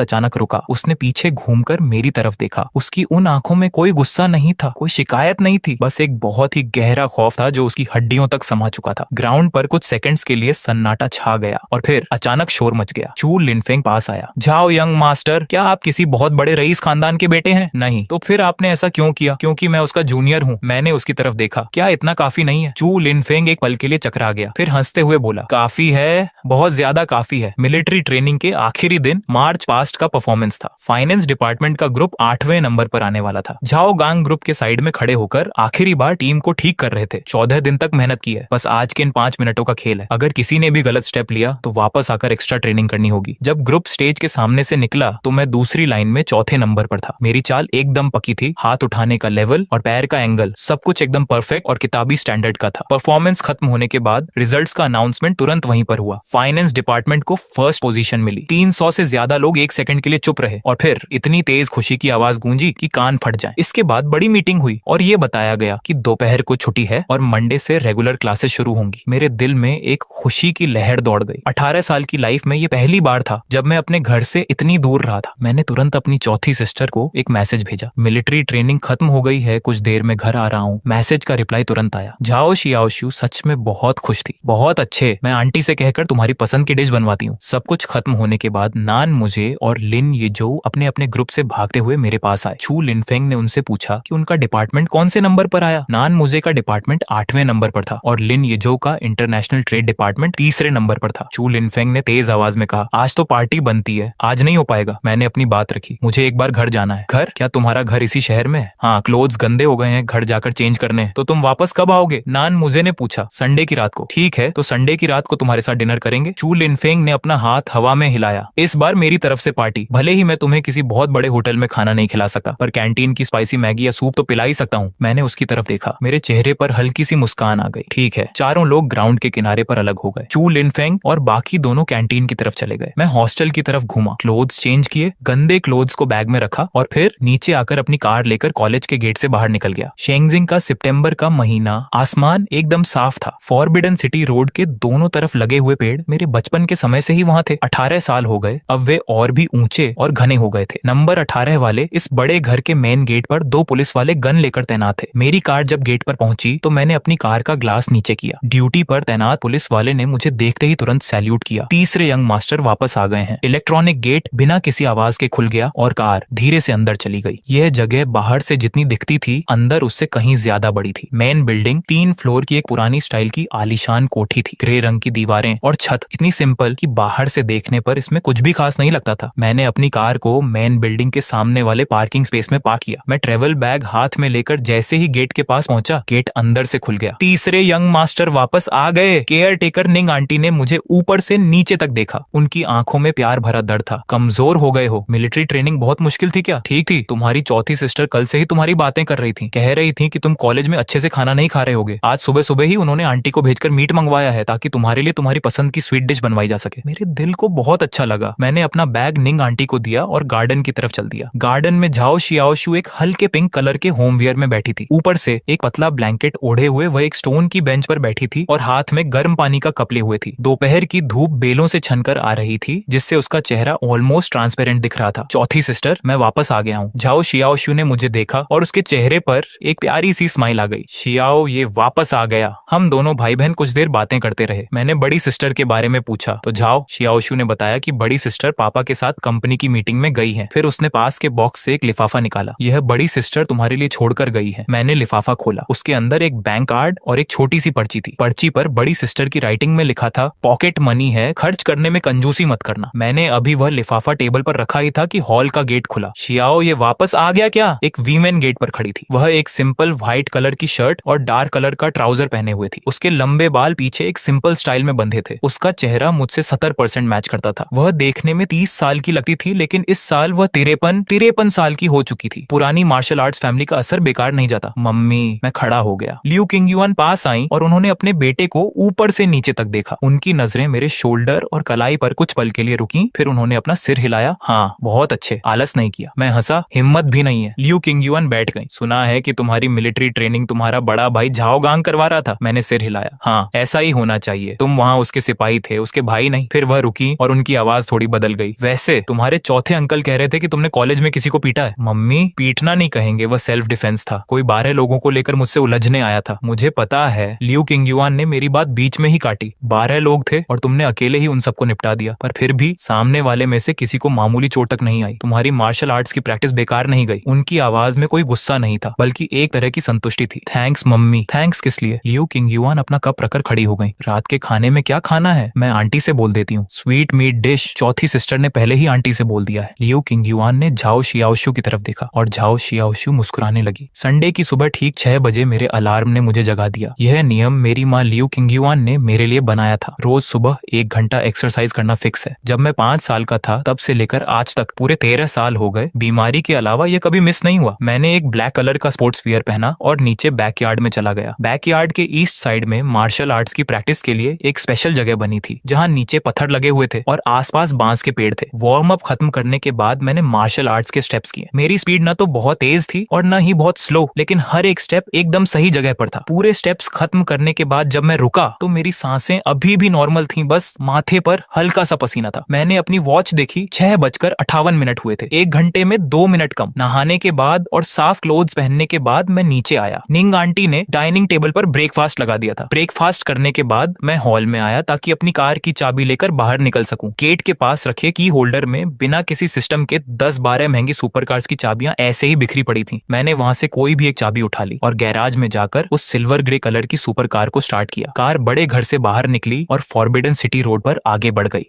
अचानक रुका। उसने पीछे घूमकर मेरी तरफ देखा। उसकी उन आंखों में कोई गुस्सा नहीं था, कोई शिकायत नहीं थी, बस एक बहुत ही गहरा खौफ था जो उसकी हड्डियों तक समा चुका था। ग्राउंड पर कुछ सेकंड्स के लिए सन्नाटा छा गया और फिर अचानक शोर मच गया। चू लिनफेंग पास आया। जाओ यंग मास्टर, क्या आप किसी बहुत बड़े रईस खानदान के बेटे हैं? नहीं। तो फिर आपने ऐसा क्यों किया? क्योंकि मैं उसका जूनियर हूँ। मैंने उसकी तरफ देखा। क्या इतना काफी नहीं है? चू लिनफेंग एक पल के लिए चकरा गया, फिर हंसते हुए बोला, काफी है, बहुत ज्यादा काफी है। मिलिट्री ट्रेनिंग के आखिरी दिन मार्च पास्ट का परफॉर्मेंस था। फाइनेंस डिपार्टमेंट का ग्रुप 8वें नंबर पर आने वाला था। झाओ गांग ग्रुप के साइड में खड़े होकर आखिरी बार टीम को ठीक कर रहे थे। 14 दिन तक मेहनत की है, बस आज के इन 5 मिनटों का खेल है। अगर किसी ने भी गलत स्टेप लिया तो वापस आकर एक्स्ट्रा ट्रेनिंग करनी होगी। जब ग्रुप स्टेज के सामने से निकला तो मैं दूसरी लाइन में 4थे नंबर पर था। मेरी चाल एकदम पकी थी, हाथ उठाने का लेवल और पैर का एंगल सब कुछ एकदम परफेक्ट और किताबी स्टैंडर्ड का था। परफॉर्मेंस खत्म होने के बाद रिजल्ट्स का अनाउंसमेंट तुरंत वहीं पर हुआ। फाइनेंस डिपार्टमेंट को फर्स्ट पोजीशन मिली। 300 से ज्यादा लोग एक सेकंड के लिए चुप रहे और फिर इतनी तेज खुशी की आवाज गूंजी कि कान फट जाए। इसके बाद बड़ी मीटिंग हुई और ये बताया गया कि दोपहर को छुट्टी है और मंडे से रेगुलर क्लासेस शुरू होंगी। मेरे दिल में एक खुशी की लहर दौड़ गई। 18 साल की लाइफ में ये पहली बार था जब मैं अपने घर से इतनी दूर रहा था। मैंने तुरंत अपनी चौथी सिस्टर को एक मैसेज भेजा, मिलिट्री ट्रेनिंग खत्म हो गई है, कुछ देर में घर आ रहा हूँ। मैसेज का रिप्लाई तुरंत आया। झाओ शियाओशू सच में बहुत खुश थी। बहुत अच्छे, मैं आंटी से कहकर तुम्हारी पसंद की डिश बनवाती हूँ। सब कुछ खत्म होने के बाद नान मुझे और लिन ये जो अपने अपने ग्रुप से भागते हुए मेरे पास आए। चू लिनफेंग ने उनसे पूछा कि उनका डिपार्टमेंट कौन से नंबर पर आया। नान मुझे का डिपार्टमेंट 8वें नंबर पर था और लिन ये जो का इंटरनेशनल ट्रेड डिपार्टमेंट 3रे नंबर पर था। चू लिनफेंग ने तेज आवाज में कहा, आज तो पार्टी बनती है, आज नहीं हो पाएगा। मैंने अपनी बात रखी, मुझे एक बार घर जाना है। घर? क्या तुम्हारा घर इसी शहर में है? हाँ, क्लोथ्स गंदे हो गए हैं, घर जाकर चेंज करने। तो तुम वापस कब आओगे? नान मुझे ने पूछा। संडे की रात को। ठीक है, तो संडे की रात को तुम्हारे साथ डिनर करेंगे। चू लिनफेंग ने अपना हाथ हवा में हिलाया। इस बार मेरी तरफ से पार्टी। भले ही मैं तुम्हें किसी बहुत बड़े होटल में खाना नहीं खिला सकता, पर कैंटीन की स्पाइसी मैगी या सूप तो पिला ही सकता हूँ। मैंने उसकी तरफ देखा, मेरे चेहरे पर हल्की सी मुस्कान आ गई। ठीक है। चारों लोग ग्राउंड के किनारे पर अलग हो गए। चू लिनफेंग और बाकी दोनों कैंटीन की तरफ चले गए। मैं हॉस्टल की तरफ घूमा, क्लोथ्स चेंज किए, गंदे क्लोथ्स को बैग में रखा और फिर नीचे आकर अपनी कार लेकर कॉलेज के गेट से बाहर निकल गया। शेंगजिंग का सितंबर का महीना, आसमान एकदम साफ था। फॉरबिडन सिटी रोड के दोनों तरफ लगे हुए पेड़ मेरे बचपन के समय से ही वहां थे। 18 साल हो गए, अब वे और भी ऊंचे और घने हो गए थे। नंबर 18 वाले इस बड़े घर के मेन गेट पर 2 पुलिस वाले गन लेकर तैनात थे। मेरी कार जब गेट पर पहुंची तो मैंने अपनी कार का ग्लास नीचे किया। ड्यूटी पर तैनात पुलिस वाले ने मुझे देखते ही तुरंत सैल्यूट किया। 3रे यंग मास्टर वापस आ गए हैं। इलेक्ट्रॉनिक गेट बिना किसी आवाज के खुल गया और कार धीरे से अंदर चली गई। यह जगह बाहर से जितनी दिखती थी, अंदर उससे कहीं ज्यादा बड़ी थी। मेन बिल्डिंग 3 फ्लोर की एक पुरानी स्टाइल की आलीशान कोठी थी। ग्रे रंग की दीवारें और छत इतनी सिंपल कि बाहर से देखने पर इसमें कुछ भी खास नहीं लगता था। मैंने अपनी कार को मेन बिल्डिंग के सामने वाले पार्किंग स्पेस में पार्क किया। मैं ट्रेवल बैग हाथ में लेकर जैसे ही गेट के पास पहुंचा, गेट अंदर से खुल गया। 3रे यंग मास्टर वापस आ गए। केयर टेकर निंग आंटी ने मुझे ऊपर से नीचे तक देखा। उनकी आंखों में प्यार भरा दर्द था। कमजोर हो गए हो? मिलिट्री ट्रेनिंग बहुत मुश्किल थी क्या? ठीक थी। तुम्हारी चौथी सिस्टर कल से ही तुम्हारी बातें कर रही थी, कह रही थी कि तुम कॉलेज में अच्छे से खाना नहीं खा रहे होगे। आज सुबह सुबह ही उन्होंने आंटी को भेजकर मीट मंगवाया है ताकि तुम्हारे लिए तुम्हारी पसंद की स्वीट डिश बनवाई जा सके। मेरे दिल को बहुत अच्छा लगा। मैंने अपना बैग निंग आंटी को दिया और गार्डन की तरफ चल दिया। गार्डन में झाओ शियाओशू एक हल्के पिंक कलर के होमवियर में बैठी थी। ऊपर से एक पतला ब्लैंकेट ओढ़े हुए वह एक स्टोन की बेंच पर बैठी थी और हाथ में गर्म पानी का कप लिए हुए थी। दोपहर की धूप बेलों से छनकर आ रही थी, जिससे उसका चेहरा ऑलमोस्ट ट्रांसपेरेंट दिख रहा था। चौथी सिस्टर, मैं वापस आ गया हूँ। झाओ शियाओशू ने मुझे देखा और उसके चेहरे पर एक प्यारी सी स्माइल आ गई। शियाओ, ये वापस आ गया। हम दोनों भाई बहन कुछ देर बातें करते रहे। मैंने बड़ी सिस्टर के बारे में पूछा तो झाओ शियाओशू ने बताया कि बड़ी सिस्टर पापा के साथ कंपनी की मीटिंग में गई है। फिर उसने पास के बॉक्स से एक लिफाफा निकाला। यह बड़ी सिस्टर तुम्हारे लिए छोड़कर गई है। मैंने लिफाफा खोला। उसके अंदर एक एक बैंक कार्ड और एक छोटी सी पर्ची थी। पर्ची पर बड़ी सिस्टर की राइटिंग में लिखा था, पॉकेट मनी है, खर्च करने में कंजूसी मत करना। मैंने अभी वह लिफाफा टेबल पर रखा ही था कि हॉल का गेट खुला। शियाओ, ये वापस आ गया क्या? एक वीमेन गेट पर खड़ी थी। वह एक सिंपल व्हाइट कलर की शर्ट और डार्क कलर का ट्राउजर पहने हुए थी। उसके लंबे बाल पीछे एक सिंपल स्टाइल में बंधे थे। उसका चेहरा मुझसे 70% मैच करता था। वह देखने में 30 साल की लगती थी, लेकिन इस साल वह 53 साल की हो चुकी थी। पुरानी मार्शल आर्ट्स फैमिली का असर बेकार नहीं जाता। मम्मी, मैं खड़ा हो गया। लियू किंगयुआन पास आई और उन्होंने अपने बेटे को ऊपर से नीचे तक देखा। उनकी नजरें मेरे शोल्डर और कलाई पर कुछ पल के लिए रुकी, फिर उन्होंने अपना सिर हिलाया। हाँ, बहुत अच्छे, आलस नहीं किया। मैं हंसा, हिम्मत भी नहीं है। लियू किंगयुआन बैठ गई। सुना है कि तुम्हारी मिलिट्री ट्रेनिंग तुम्हारा बड़ा भाई झाओ गांग करवा रहा था। मैंने सिर हिलाया। हाँ, ऐसा ही होना चाहिए। तुम वहाँ उसके सिपाही थे, उसके भाई नहीं। फिर वह रुकी और उनकी आवाज थोड़ी बदल गई। वैसे तुम्हारे चौथे अंकल कह रहे थे कि तुमने कॉलेज में किसी को पीटा है। मम्मी, पीटना नहीं कहेंगे, वह सेल्फ डिफेंस था। कोई 12 लोगों को लेकर मुझसे उलझने आया था। मुझे पता है। लियू किंगयुआन ने मेरी बात बीच में ही काटी। 12 लोग थे और तुमने अकेले ही उन सबको निपटा दिया। पर फिर भी सामने वाले में से किसी को मामूली चोट तक नहीं आई। तुम्हारी मार्शल आर्ट्स की प्रैक्टिस बेकार नहीं गई। उनकी आवाज में कोई गुस्सा नहीं था, बल्कि एक तरह की संतुष्टि थी। Thanks mummy. थैंक्स किस लिए? लियू किंगयुआन अपना कप रखकर खड़ी हो गई। रात के खाने में क्या खाना है? मैं आंटी से बोल देती हूँ। स्वीट मीट डिश, चौथी सिस्टर ने पहले ही आंटी से बोल दिया है। लियू किंगयुआन ने झाओ शियाओशु की तरफ देखा और झाओ शियाओशु मुस्कुराने लगी। संडे की सुबह ठीक 6 बजे मेरे अलार्म ने मुझे जगा दिया। यह नियम मेरी माँ लियू किंगयुआन ने मेरे लिए बनाया था। रोज सुबह 1 घंटा एक्सरसाइज करना फिक्स है। जब मैं 5 साल का था तब से लेकर आज तक पूरे 13 साल हो गए। बीमारी के अलावा यह कभी मिस नहीं हुआ। मैंने एक ब्लैक कलर का स्पोर्ट्स वियर पहना और नीचे बैकयार्ड में चला गया। बैकयार्ड के ईस्ट साइड में मार्शल आर्ट्स की प्रैक्टिस के लिए एक स्पेशल जगह बनी थी, जहाँ नीचे पत्थर लगे हुए थे और आसपास बांस के पेड़ थे। वार्म अप खत्म करने के बाद मैंने मार्शल आर्ट्स के स्टेप्स किए। मेरी स्पीड न तो बहुत तेज थी और न ही बहुत स्लो, लेकिन हर एक स्टेप एकदम सही जगह पर था। पूरे स्टेप्स खत्म करने के बाद जब मैं रुका तो मेरी सांसें अभी भी नॉर्मल थीं, बस माथे पर हल्का सा पसीना था। मैंने अपनी वॉच देखी, 6:58 हुए थे। 1 घंटे में 2 मिनट कम। नहाने के बाद और साफ क्लोथ्स पहनने के बाद मैं नीचे आया। निंग आंटी ने डाइनिंग टेबल पर ब्रेकफास्ट लगा दिया था। ब्रेकफास्ट करने के बाद मैं हॉल में आया ताकि अपनी कार की चाबी लेकर बाहर निकल सकूं। गेट के पास रखे की होल्डर में बिना किसी सिस्टम के 10-12 महंगी सुपर कार्स की चाबियां ऐसे ही बिखरी पड़ी थी। मैंने वहां से कोई भी एक चाबी उठा ली और गैराज में जाकर उस सिल्वर ग्रे कलर की सुपर कार को स्टार्ट किया। कार बड़े घर से बाहर निकली और फॉरबिडन सिटी रोड पर आगे बढ़ गई।